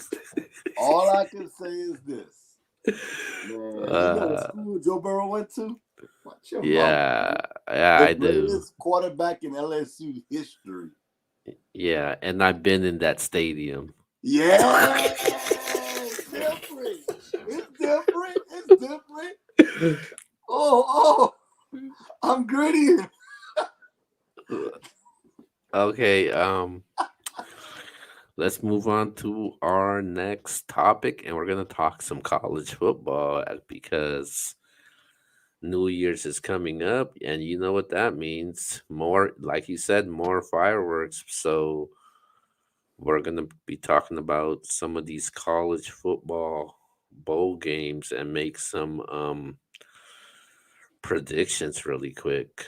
Speaker 1: all I can say is this. Man, you know the
Speaker 2: uh,
Speaker 1: school Joe Burrow went to? Watch your mouth,
Speaker 2: yeah,
Speaker 1: man.
Speaker 2: yeah,
Speaker 1: The
Speaker 2: I do.
Speaker 1: greatest quarterback in LSU history.
Speaker 2: Yeah, and I've been in that stadium.
Speaker 1: Yeah, it's different. It's different. It's different. I'm gritty.
Speaker 2: Okay, let's move on to our next topic, and we're gonna talk some college football because New Year's is coming up, and you know what that means. More, like you said, more fireworks. So we're going to be talking about some of these college football bowl games and make some predictions really quick.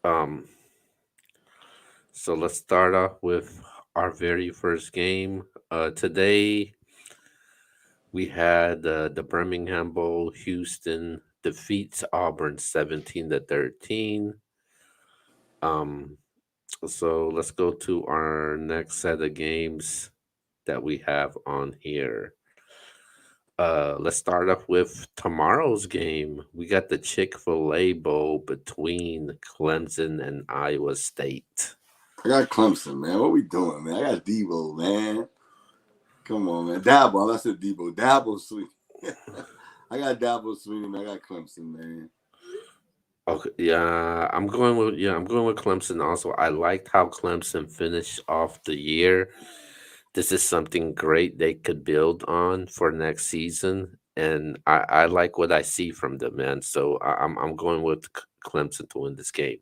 Speaker 2: Um, so let's start off with our very first game. Today we had the Birmingham Bowl. Houston defeats Auburn 17-13. Um, so let's go to our next set of games that we have on here. Let's start off with tomorrow's game. We got the Chick-fil-A Bowl between Clemson and Iowa State.
Speaker 1: I got Clemson, man. What we doing, man? I got Debo, man. Come on, man. Dabo. I said Debo. Dabo sweet. I got Dabo sweet, and I got Clemson, man.
Speaker 2: Okay, I'm going with Clemson also. I liked how Clemson finished off the year. This is something great they could build on for next season, and I like what I see from them, man. So I'm going with Clemson to win this game.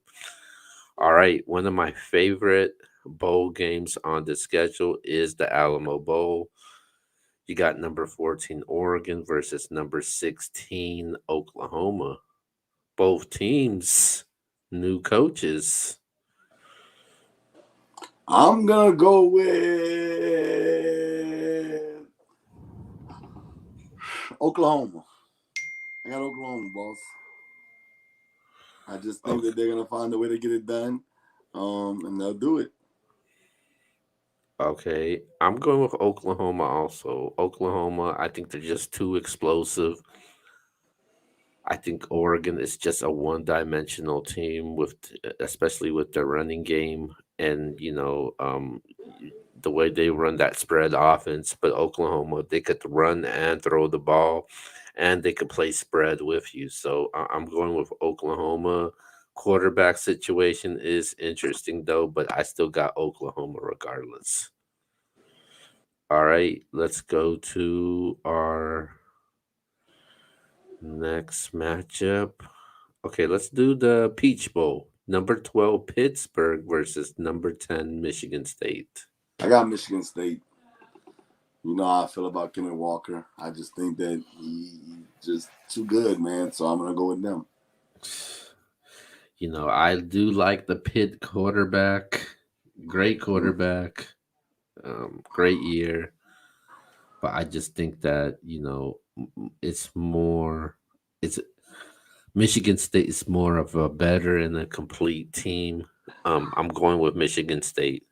Speaker 2: All right, one of my favorite bowl games on the schedule is the Alamo Bowl. You got number 14 Oregon versus number 16 Oklahoma. Both teams, new coaches.
Speaker 1: I'm gonna go with Oklahoma. I got Oklahoma, boss. I just think
Speaker 2: Okay.
Speaker 1: that they're gonna find a way to get it done, and they'll do it.
Speaker 2: Okay. I'm going with Oklahoma also. Oklahoma, I think they're just too explosive. I think Oregon is just a one-dimensional team with, especially with their running game and the way they run that spread offense. But Oklahoma, they could run and throw the ball, and they could play spread with you. So I'm going with Oklahoma. Quarterback situation is interesting though, but I still got Oklahoma regardless. All right, let's go to our next matchup. Okay, let's do the Peach Bowl. Number 12 Pittsburgh versus number 10 Michigan State.
Speaker 1: I got Michigan State. You know how I feel about Kenneth Walker. I just think that he's just too good, man. So I'm gonna go with them.
Speaker 2: I do like the Pitt quarterback. Great quarterback. Great year. But I just think that, it's more, it's Michigan State is more of a better and a complete team. I'm going with Michigan State.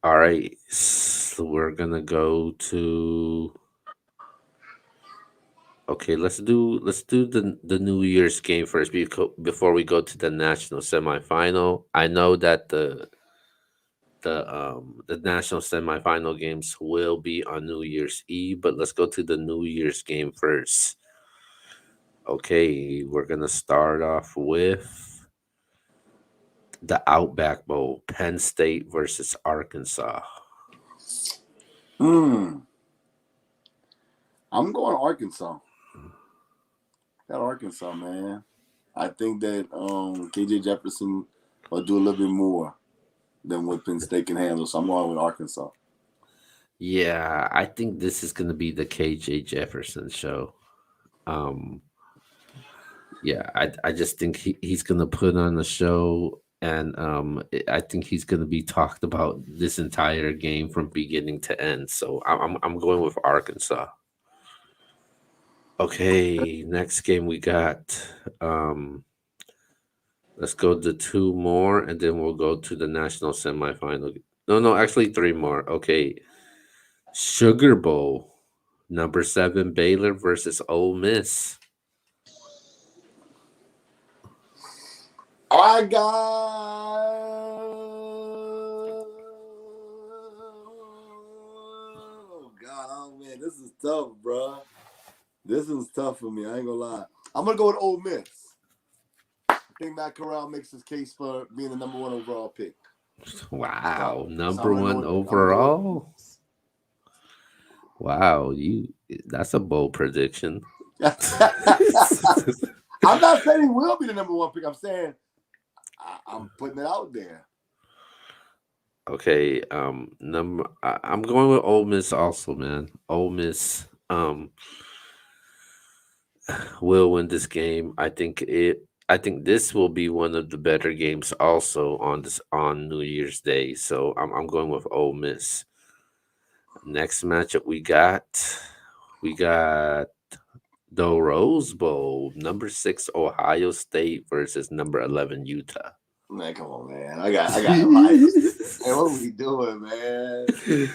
Speaker 2: All right, so we're gonna go to Okay, let's do the New Year's game first before we go to the national semifinal. I know that the national semifinal games will be on New Year's Eve, but let's go to the New Year's game first. Okay, we're gonna start off with the Outback Bowl, Penn State versus Arkansas.
Speaker 1: Hmm. I'm going Arkansas. Got Arkansas, man. I think that KJ Jefferson will do a little bit more than what Penn State can handle. So I'm going with Arkansas.
Speaker 2: Yeah, I think this is gonna be the KJ Jefferson show. Um, yeah, I just think he's gonna put on the show, and I think he's gonna be talked about this entire game from beginning to end. So I'm going with Arkansas. Okay, next game we got. Um, let's go to two more, and then we'll go to the national semifinal. No, actually three more. Okay, Sugar Bowl, number 7 Baylor versus Ole Miss.
Speaker 1: I got. Oh God, oh man, this is tough, bro. This is tough for me. I ain't gonna lie. I'm gonna go with Ole Miss. I think Matt Corral makes his case for being the number 1 overall pick.
Speaker 2: Wow,
Speaker 1: So
Speaker 2: number
Speaker 1: I'm gonna
Speaker 2: one
Speaker 1: go. I'm gonna go.
Speaker 2: overall. Wow, that's a bold prediction.
Speaker 1: I'm not saying he will be the number 1 pick. I'm saying I'm putting it out there.
Speaker 2: Okay, I'm going with Ole Miss also, man. Ole Miss will win this game. I think this will be one of the better games also on New Year's Day. So I'm going with Ole Miss. Next matchup we got the Rose Bowl, number 6 Ohio State versus number 11 Utah.
Speaker 1: Man, come on, man. I got Ohio State. Hey, what are we doing, man?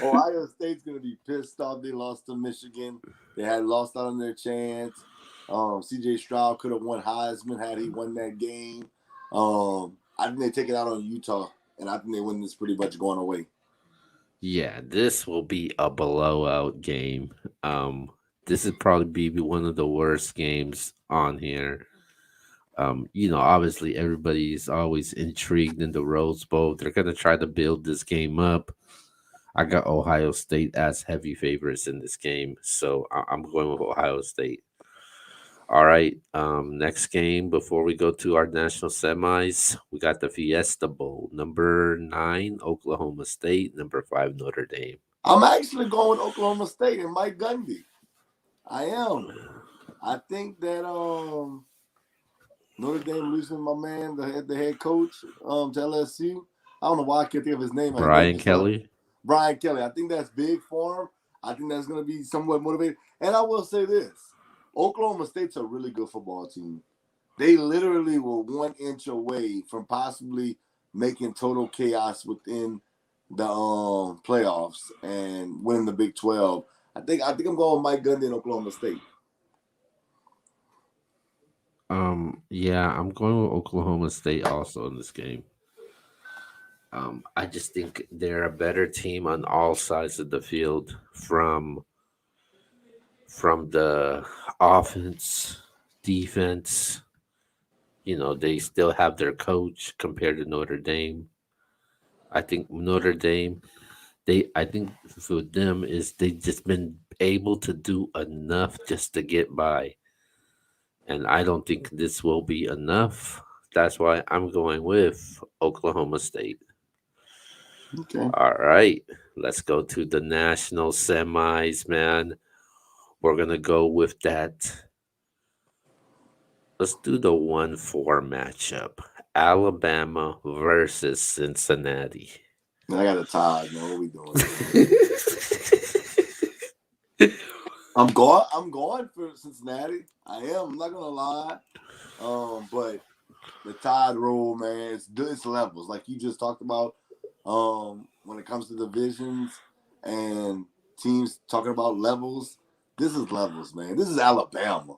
Speaker 1: Ohio State's gonna be pissed off. They lost to Michigan. They had lost out on their chance. CJ Stroud could have won Heisman had he won that game. I think they take it out on Utah, and I think they win this pretty much going away.
Speaker 2: Yeah, this will be a blowout game. Um, this is probably be one of the worst games on here. Obviously everybody's always intrigued in the Rose Bowl. They're gonna try to build this game up. I got Ohio State as heavy favorites in this game, so I'm going with Ohio State. All right. Next game before we go to our national semis, we got the Fiesta Bowl. Number 9, Oklahoma State. Number 5, Notre Dame.
Speaker 1: I'm actually going with Oklahoma State and Mike Gundy. I am. I think that Notre Dame losing my man, the head coach, to LSU. I don't know why I can't think of his name.
Speaker 2: Brian Kelly.
Speaker 1: Brian Kelly. I think that's big for him. I think that's going to be somewhat motivated. And I will say this. Oklahoma State's a really good football team. They literally were 1 inch away from possibly making total chaos within the playoffs and winning the Big 12. I think I'm going with Mike Gundy in Oklahoma State.
Speaker 2: Yeah, I'm going with Oklahoma State also in this game. I just think they're a better team on all sides of the field from the offense, defense. They still have their coach compared to Notre Dame. I think Notre Dame, I think for them is they just been able to do enough just to get by. And I don't think this will be enough. That's why I'm going with Oklahoma State.
Speaker 1: Okay.
Speaker 2: All right. Let's go to the national semis, man. We're going to go with that. Let's do the 1-4 matchup. Alabama versus Cincinnati.
Speaker 1: I got a tie, man. What are we doing? I'm going for Cincinnati. I am. I'm not gonna lie. But the Tide rule, man, it's levels like you just talked about. When it comes to divisions and teams talking about levels, This is levels, man. This is Alabama.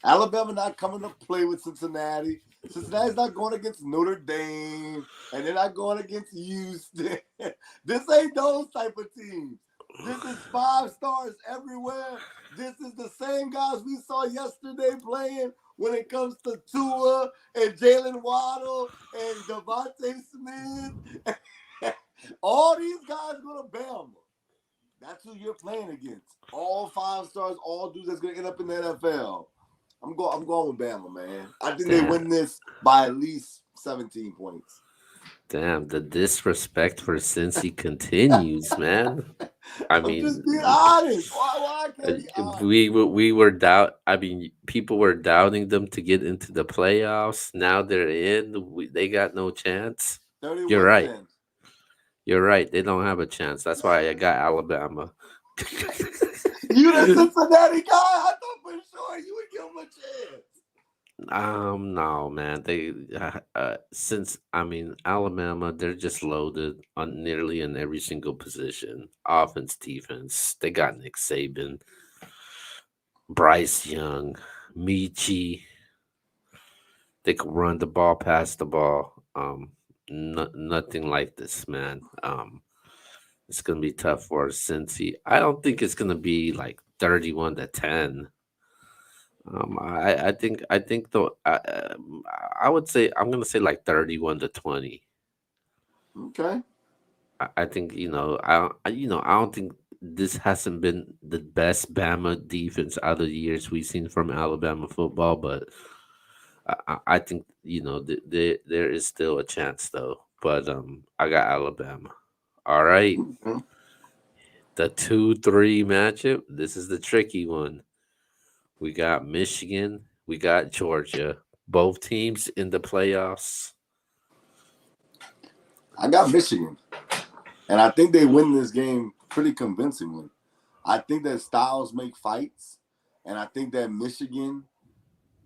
Speaker 1: Alabama not coming to play with Cincinnati. Cincinnati's not going against Notre Dame, and they're not going against Houston. This ain't those type of teams. This is 5 stars everywhere. This is the same guys we saw yesterday playing when it comes to Tua and Jalen Waddle and Devontae Smith. All these guys go to Bama. That's who you're playing against. All 5 stars, all dudes that's gonna end up in the NFL. I'm going with Bama, man. I think they win this by at least 17 points.
Speaker 2: Damn, the disrespect for Cincy continues, man. I
Speaker 1: I'm just
Speaker 2: mean,
Speaker 1: being honest. Why can't I be honest?
Speaker 2: we were doubt. I mean, people were doubting them to get into the playoffs. Now they're in. They got no chance. You're
Speaker 1: 31
Speaker 2: right.
Speaker 1: 10.
Speaker 2: You're right. They don't have a chance. That's why I got Alabama.
Speaker 1: You the Cincinnati guy? I thought for sure you would give him a chance.
Speaker 2: No, man. Since I mean Alabama, they're just loaded on nearly in every single position, offense, defense. They got Nick Saban, Bryce Young, Michi. They could run the ball, pass the ball. Nothing like this, man. It's gonna be tough for Cincy. I don't think it's gonna be like 31-10. I think though I would say I'm gonna say like 31-20.
Speaker 1: Okay.
Speaker 2: I think I don't think this hasn't been the best Bama defense out of the years we've seen from Alabama football, but I think there is still a chance though. But I got Alabama. All right,
Speaker 1: Mhm.
Speaker 2: the 2-3 matchup. This is the tricky one. We got Michigan. We got Georgia. Both teams in the playoffs.
Speaker 1: I got Michigan. And I think they win this game pretty convincingly. I think that styles make fights. And I think that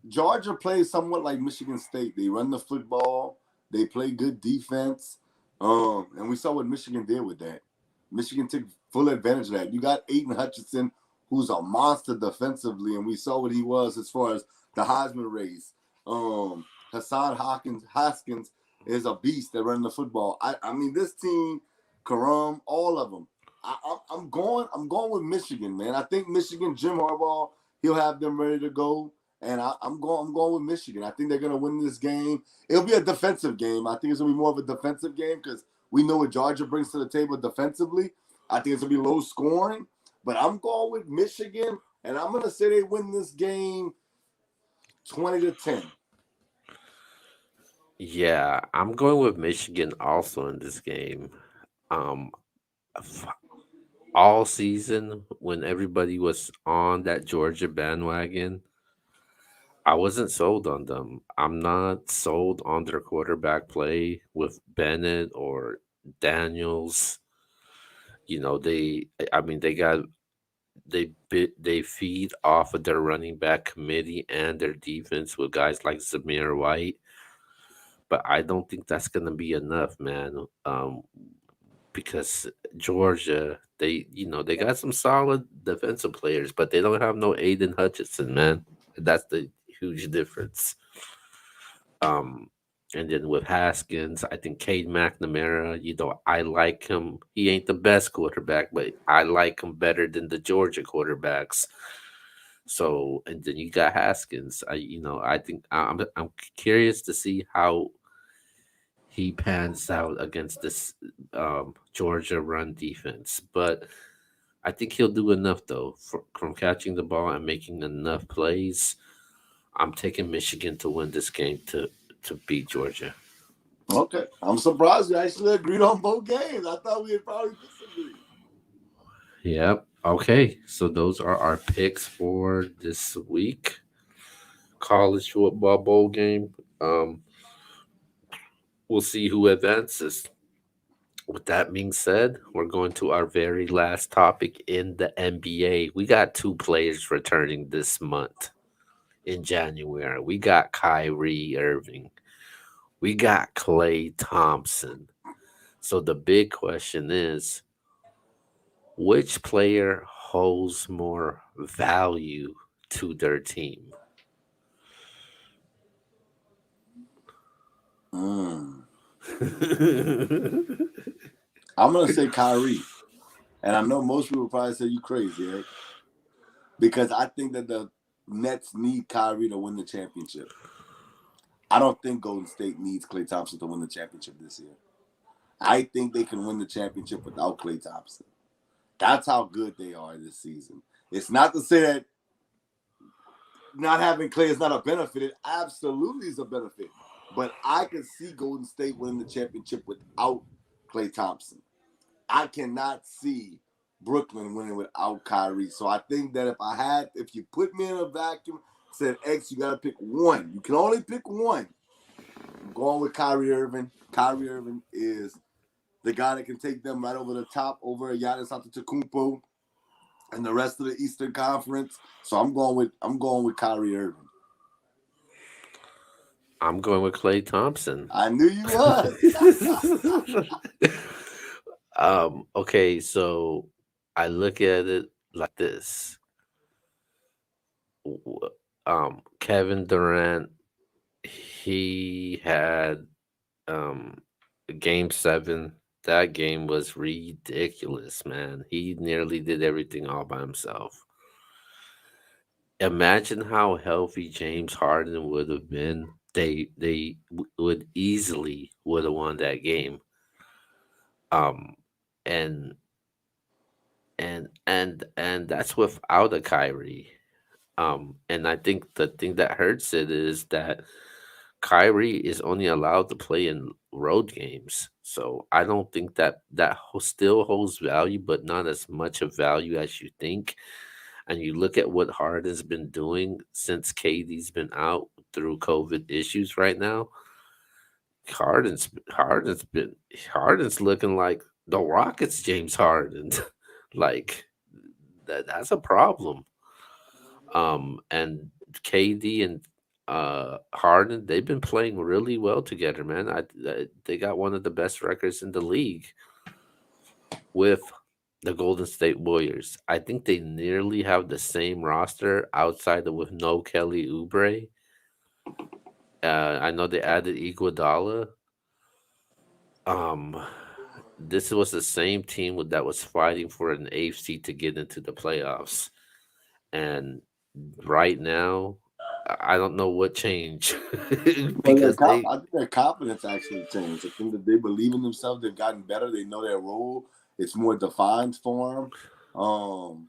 Speaker 1: Georgia plays somewhat like Michigan State. They run the football. They play good defense. And we saw what Michigan did with that. Michigan took full advantage of that. You got Aiden Hutchinson, who's a monster defensively, and we saw what he was as far as the Heisman race. Hassan Haskins is a beast that running the football. I mean, this team, Karam, all of them. I'm going with Michigan, man. I think Michigan, Jim Harbaugh, he'll have them ready to go. And I'm going with Michigan. I think they're gonna win this game. It'll be a defensive game. I think it's gonna be more of a defensive game because we know what Georgia brings to the table defensively. I think it's gonna be low scoring, but I'm going with Michigan, and I'm gonna say they win this game 20-10.
Speaker 2: Yeah, I'm going with Michigan also in this game. Um, f- all season when everybody was on that Georgia bandwagon, I wasn't sold on them. I'm not sold on their quarterback play with Bennett or Daniels. I mean, they feed off of their running back committee and their defense with guys like Zamir White, but I don't think that's gonna be enough, man. Because Georgia, they got some solid defensive players, but they don't have no Aiden Hutchinson, man. That's the huge difference. Um, and then with Haskins, I think Cade McNamara, I like him. He ain't the best quarterback, but I like him better than the Georgia quarterbacks. So, and then you got Haskins. I think I'm curious to see how he pans out against this Georgia run defense. But I think he'll do enough though from catching the ball and making enough plays. I'm taking Michigan to win this game to beat Georgia.
Speaker 1: Okay, I'm surprised we actually agreed on both games. I thought we'd probably disagree.
Speaker 2: Yep. Okay. So those are our picks for this week. College football bowl game. Um, we'll see who advances. With that being said, we're going to our very last topic in the NBA. We got two players returning this month in January. We got Kyrie Irving. We got Clay Thompson. So the big question is, which player holds more value to their team?
Speaker 1: Mm. I'm gonna say Kyrie, and I know most people probably say you crazy, right? Because I think that the Nets need Kyrie to win the championship. I don't think Golden State needs Klay Thompson to win the championship this year. I think they can win the championship without Klay Thompson. That's how good they are this season. It's not to say that not having Klay is not a benefit. It absolutely is a benefit. But I can see Golden State winning the championship without Klay Thompson. I cannot see Brooklyn winning without Kyrie. So I think that if you put me in a vacuum, said X, you got to pick one. You can only pick one. I'm going with Kyrie Irving. Kyrie Irving is the guy that can take them right over the top over Giannis Antetokounmpo and the rest of the Eastern Conference. So I'm going with Kyrie Irving.
Speaker 2: I'm going with Klay Thompson.
Speaker 1: I knew you was.
Speaker 2: Okay, so I look at it like this. Kevin Durant, he had game 7. That game was ridiculous, man. He nearly did everything all by himself. Imagine how healthy James Harden would have been. Would easily would have won that game. Um, and and that's without a Kyrie. And I think the thing that hurts it is that Kyrie is only allowed to play in road games. So I don't think still holds value, but not as much of value as you think. And you look at what Harden's been doing since KD's been out through COVID issues right now. Harden's Harden's been Harden's looking like the Rockets James Harden. Like that's a problem. And KD and Harden, they've been playing really well together, man. They got one of the best records in the league with the Golden State Warriors. I think they nearly have the same roster outside of with no Kelly Oubre. I know they added Iguodala. Um, this was the same team that was fighting for an eighth seed to get into the playoffs, and right now, I don't know what changed
Speaker 1: Well,
Speaker 2: because they.
Speaker 1: I think their confidence actually changed. I think that they believe in themselves. They've gotten better. They know their role. It's more defined for them.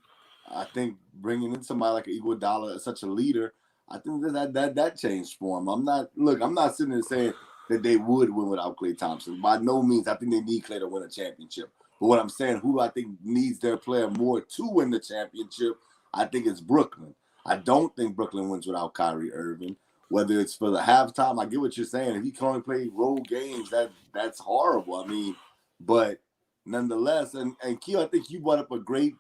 Speaker 1: I think bringing in somebody like Iguodala, such a leader, I think that changed for them. I'm not sitting there saying that they would win without Klay Thompson. By no means. I think they need Klay to win a championship. But what I'm saying, who I think needs their player more to win the championship, I think it's Brooklyn. I don't think Brooklyn wins without Kyrie Irving. Whether it's for the halftime, I get what you're saying. If he can only play road games, that's horrible. I mean, but nonetheless, and Keo, I think you brought up a great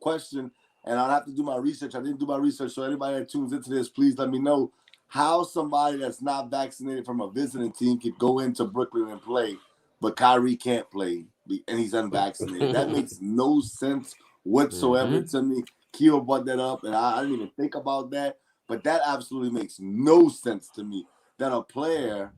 Speaker 1: question, and I'll have to do my research. I didn't do my research, so anybody that tunes into this, please let me know how somebody that's not vaccinated from a visiting team could go into Brooklyn and play, but Kyrie can't play, and he's unvaccinated. That makes no sense whatsoever to me. Keo brought that up, and I didn't even think about that. But that absolutely makes no sense to me that a player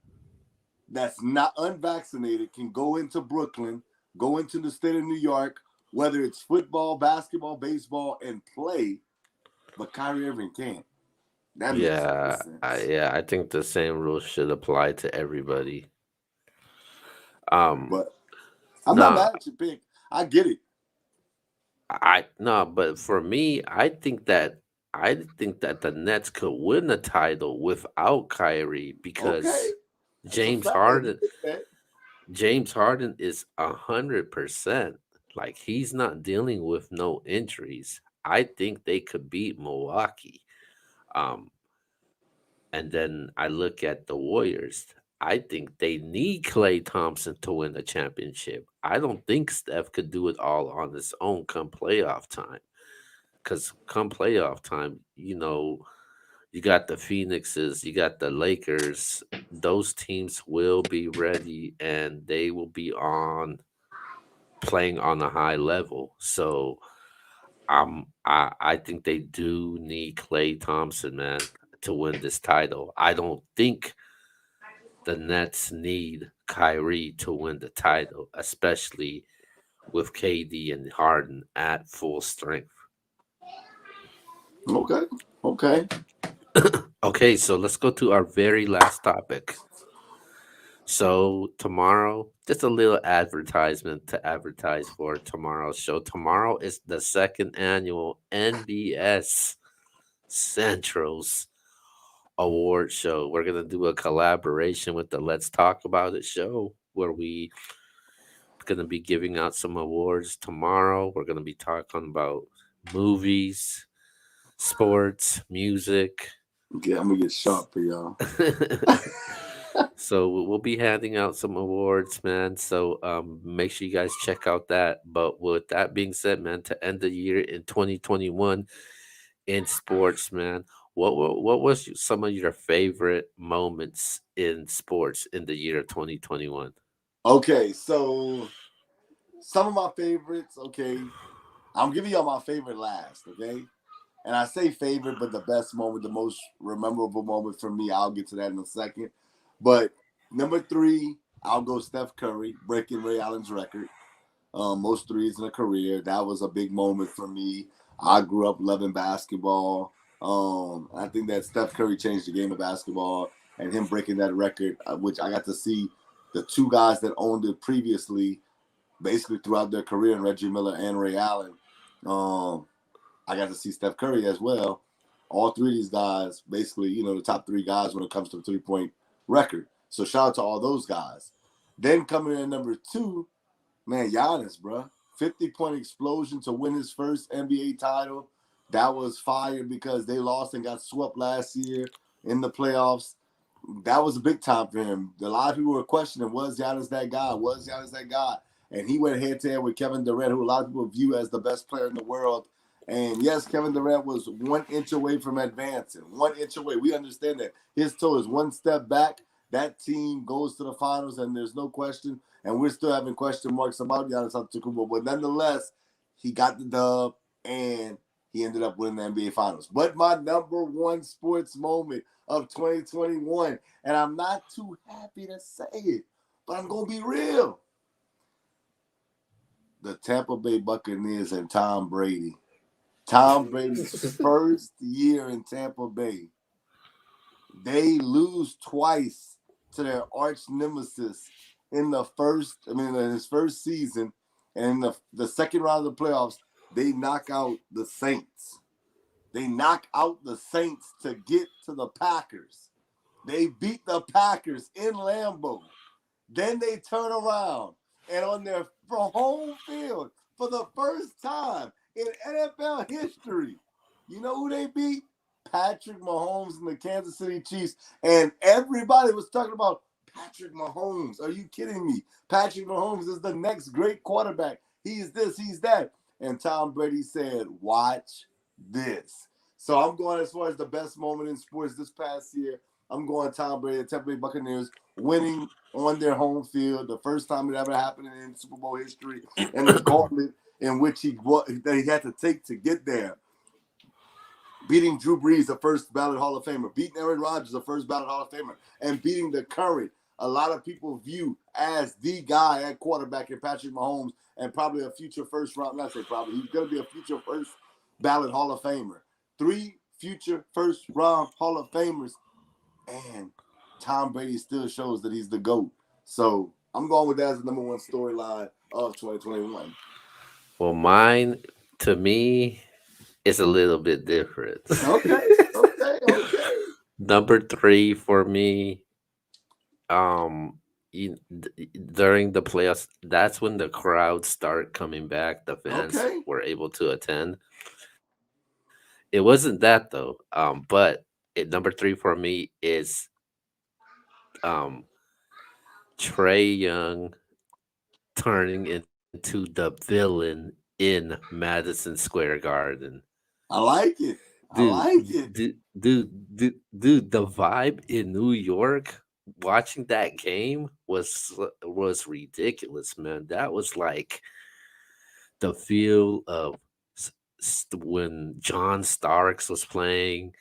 Speaker 1: that's not unvaccinated can go into Brooklyn, go into the state of New York, whether it's football, basketball, baseball, and play, but Kyrie Irving can't. That makes no
Speaker 2: Yeah,
Speaker 1: sense.
Speaker 2: I think the same rules should apply to everybody. Um,
Speaker 1: But I'm not
Speaker 2: no,
Speaker 1: mad at your pick. I get it.
Speaker 2: I no, but for me, I think that the Nets could win the title without Kyrie
Speaker 1: Okay.
Speaker 2: because
Speaker 1: That's a
Speaker 2: James
Speaker 1: fact. I
Speaker 2: Harden
Speaker 1: get that.
Speaker 2: James Harden is 100%. Like he's not dealing with no injuries. I think they could beat Milwaukee. Um, and then I look at the Warriors. I think they need Klay Thompson to win the championship. I don't think Steph could do it all on his own come playoff time. Because come playoff time, you got the Phoenixes, you got the Lakers. Those teams will be ready and they will be on playing on a high level. So I think they do need Clay Thompson, man, to win this title. I don't think the Nets need Kyrie to win the title, especially with KD and Harden at full strength.
Speaker 1: Okay. Okay.
Speaker 2: Okay, so let's go to our very last topic. So tomorrow, just a little advertisement to advertise for tomorrow's show. Tomorrow is the second annual NBS Central's award show. We're gonna do a collaboration with the Let's Talk About It show where we gonna be giving out some awards tomorrow. We're gonna be talking about movies, sports, music.
Speaker 1: Okay, I'm gonna get sharp for y'all.
Speaker 2: So we'll be handing out some awards, man. So make sure you guys check out that. But with that being said, man, to end the year in 2021 in sports, man, what was some of your favorite moments in sports in the year of 2021?
Speaker 1: Okay, so some of my favorites. Okay, I'm giving y'all my favorite last. Okay, and I say favorite, but the best moment, the most memorable moment for me, I'll get to that in a second. But number 3, I'll go Steph Curry breaking Ray Allen's record, most threes in a career. That was a big moment for me. I grew up loving basketball. I think that Steph Curry changed the game of basketball, and him breaking that record, which I got to see the two guys that owned it previously, basically throughout their career, and Reggie Miller and Ray Allen. Um, I got to see Steph Curry as well. All three of these guys, basically, the top 3 guys when it comes to the 3-point record. So shout out to all those guys. Then coming in number 2, man, Giannis, bro. 50-point explosion to win his first NBA title. That was fire because they lost and got swept last year in the playoffs. That was a big time for him. A lot of people were questioning, was Giannis that guy? Was Giannis that guy? And he went head-to-head with Kevin Durant, who a lot of people view as the best player in the world. And yes, Kevin Durant was 1 inch away from advancing. 1 inch away. We understand that. His toe is 1 step back. That team goes to the finals, and there's no question. And we're still having question marks about Giannis Antetokounmpo. But nonetheless, he got the dub, and he ended up winning the NBA Finals. But my number 1 sports moment of 2021, and I'm not too happy to say it, but I'm going to be real. The Tampa Bay Buccaneers and Tom Brady. Tom Brady's first year in Tampa Bay. They lose twice to their arch nemesis in his first season. And in the second round of the playoffs, they knock out the Saints. They knock out the Saints to get to the Packers. They beat the Packers in Lambeau. Then they turn around and on their home field for the first time in NFL history, you know who they beat? Patrick Mahomes and the Kansas City Chiefs. And everybody was talking about Patrick Mahomes. Are you kidding me? Patrick Mahomes is the next great quarterback. He's this, he's that. And Tom Brady said, watch this. So I'm going as far as the best moment in sports this past year. I'm going Tom Brady, the Tampa Bay Buccaneers, winning on their home field, the first time it ever happened in Super Bowl history, and the gauntlet in which he had to take to get there. Beating Drew Brees, the first ballot Hall of Famer, beating Aaron Rodgers, the first ballot Hall of Famer, and beating the current, a lot of people view as the guy at quarterback in Patrick Mahomes, and probably a future first round, not say probably, he's going to be a future first ballot Hall of Famer. 3 future first round Hall of Famers, and Tom Brady still shows that he's the GOAT. So I'm going with that as the number 1 storyline of 2021.
Speaker 2: Well, mine, to me, is a little bit different.
Speaker 1: Okay.
Speaker 2: Number 3 for me, um, during the playoffs, that's when the crowds start coming back. The fans were able to attend. It wasn't that though. But number 3 for me is um Trey Young turning into the villain in Madison Square Garden.
Speaker 1: I like it.
Speaker 2: Dude, the vibe in New York watching that game was ridiculous, man. That was like the feel of when John Starks was playing,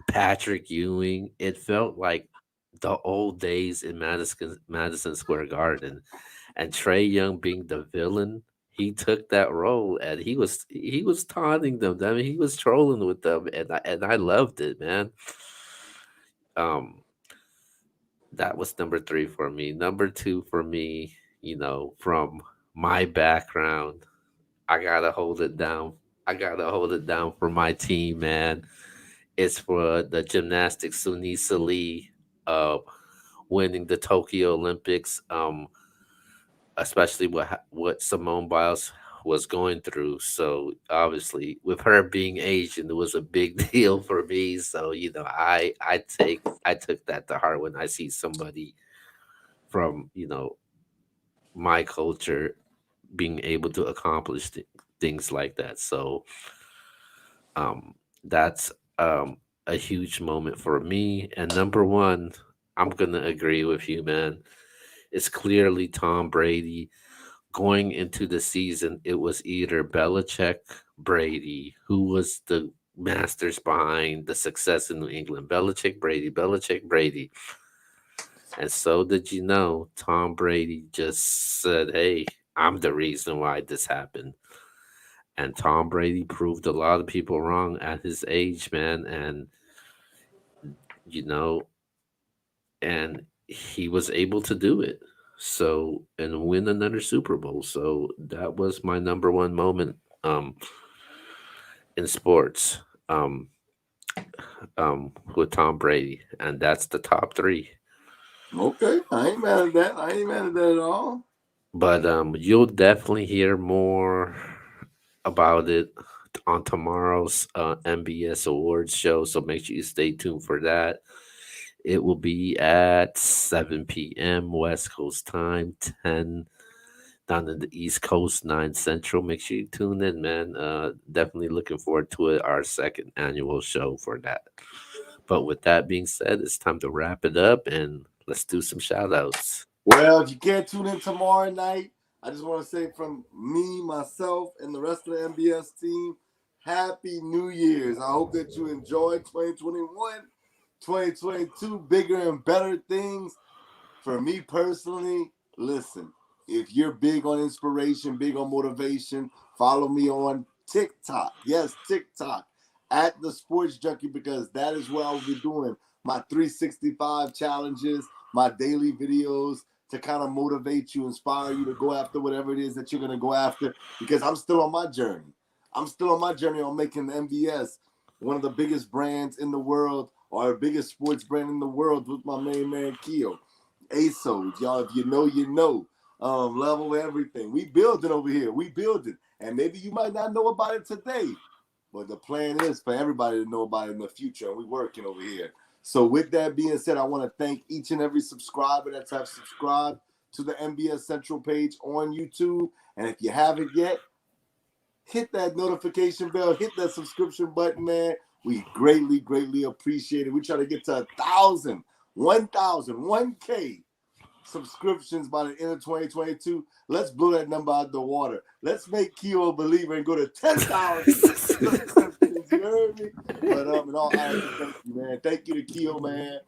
Speaker 2: Patrick Ewing, it felt like the old days in Madison Square Garden. And Trey Young being the villain, he took that role and he was taunting them. I mean, he was trolling with them, and I loved it, man. Um, that was number three for me. Number two for me, from my background, I gotta hold it down. I gotta hold it down for my team, man. It's for the gymnastics Sunisa Lee, uh, winning the Tokyo Olympics. Especially what Simone Biles was going through. So obviously, with her being Asian, it was a big deal for me. So I took that to heart when I see somebody from my culture being able to accomplish things like that. So um, that's a huge moment for me. And number one, I'm gonna agree with you, man. It's clearly Tom Brady. Going into the season, it was either Belichick, Brady, who was the masters behind the success in New England. Belichick, Brady, Belichick, Brady. And so did you know, Tom Brady just said, "Hey, I'm the reason why this happened." And Tom Brady proved a lot of people wrong at his age, man. You know, and he was able to do it. So, and win another Super Bowl. So that was my number one moment um in sports um with Tom Brady, and that's the top three.
Speaker 1: Okay, I ain't mad at that. I ain't mad at that at all.
Speaker 2: But you'll definitely hear more about it on tomorrow's MBS Awards show. So make sure you stay tuned for that. It will be at 7 p.m. West Coast time, 10 down in the East Coast, 9 Central. Make sure you tune in, man. Definitely looking forward to it, our second annual show for that. But with that being said, it's time to wrap it up and let's do some shout outs.
Speaker 1: Well, if you can't tune in tomorrow night, I just want to say from me, myself, and the rest of the MBS team, Happy New Year's. I hope that you enjoyed 2021, 2022, bigger and better things. For me personally, listen, if you're big on inspiration, big on motivation, follow me on TikTok. Yes, TikTok at the Sports Junkie, because that is where I will be doing my 365 challenges, my daily videos to kind of motivate you, inspire you to go after whatever it is that you're going to go after, because I'm still on my journey. I'm still on my journey on making the MBS one of the biggest brands in the world, or the biggest sports brand in the world, with my main man Keo. ASOs, y'all. If you know, you know. Level everything. We building over here. We building, and maybe you might not know about it today, but the plan is for everybody to know about it in the future, and we working over here. So with that being said, I want to thank each and every subscriber that's have subscribed to the MBS Central page on YouTube. And if you haven't yet, hit that notification bell, hit that subscription button, man. We greatly, greatly appreciate it. We try to get to 1,000, 1,000, 1K subscriptions by the end of 2022. Let's blow that number out of the water. Let's make Keo a believer and go to 10,000 subscriptions. You heard me? But in all honesty, thank you, man. Thank you to Keo, man.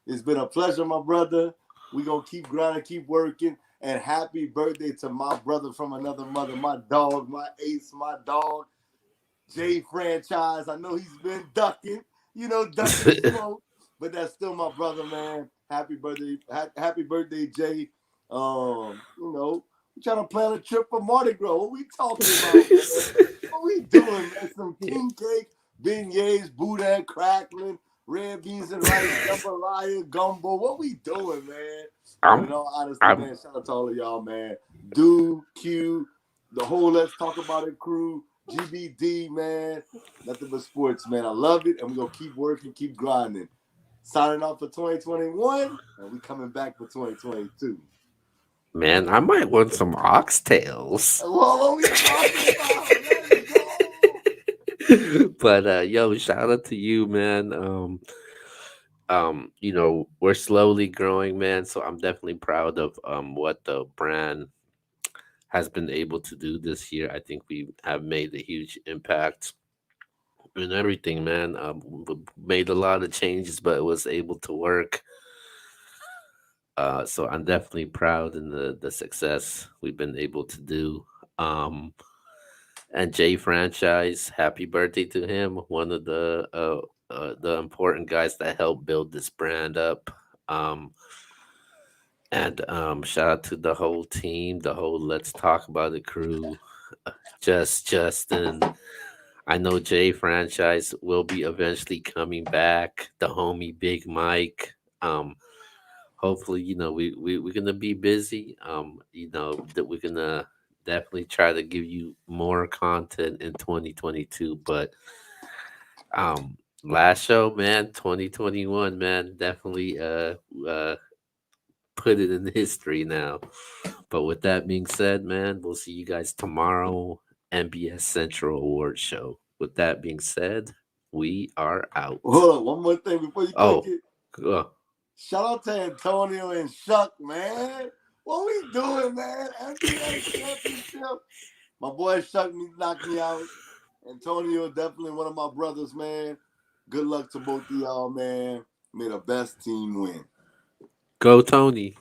Speaker 1: It's been a pleasure, my brother. We're going to keep grinding, keep working. And happy birthday to my brother from another mother, my dog, my ace, my dog, Jay Franchise. I know he's been ducking, ducking the smoke, but that's still my brother, man. Happy birthday, Jay. We trying to plan a trip for Mardi Gras. What we talking about, man? What we doing, man? Some king cake, beignets, boudin, crackling, red beans and rice, jambalaya, gumbo. What we doing, man? But
Speaker 2: I'm,
Speaker 1: in all honesty,
Speaker 2: I'm,
Speaker 1: man, shout out to all of y'all, man. Do Q, the whole Let's Talk About It crew, GBD, man. Nothing but sports, man. I love it, and we're going to keep working, keep grinding. Signing off for 2021, and we coming back for 2022.
Speaker 2: man, I might want some oxtails.
Speaker 1: Well, what we talking about? Let's go.
Speaker 2: But yo, shout out to you, man. We're slowly growing, man. So I'm definitely proud of what the brand has been able to do this year. I think we have made a huge impact in everything, man. Made a lot of changes, but it was able to work. So I'm definitely proud in the success we've been able to do. Um, and Jay franchise, happy birthday to him. One of the important guys that helped build this brand up. Um, and shout out to the whole team, the whole Let's Talk About It crew. Just Justin. I know Jay franchise will be eventually coming back. The homie Big Mike. Hopefully, we're gonna be busy. That we're gonna definitely try to give you more content in 2022. But last show, man, 2021, man, definitely put it in history now. But with that being said, man, we'll see you guys tomorrow. NBS Central Award Show. With that being said, we are out.
Speaker 1: Hold on, one more thing before you click it.
Speaker 2: Uh,
Speaker 1: Shout out to Antonio and Shuck, man. What we doing, man? NBA championship. My boy Shuck knocked me out. Antonio, definitely one of my brothers, man. Good luck to both of y'all, man. May the best team win.
Speaker 2: Go Tony.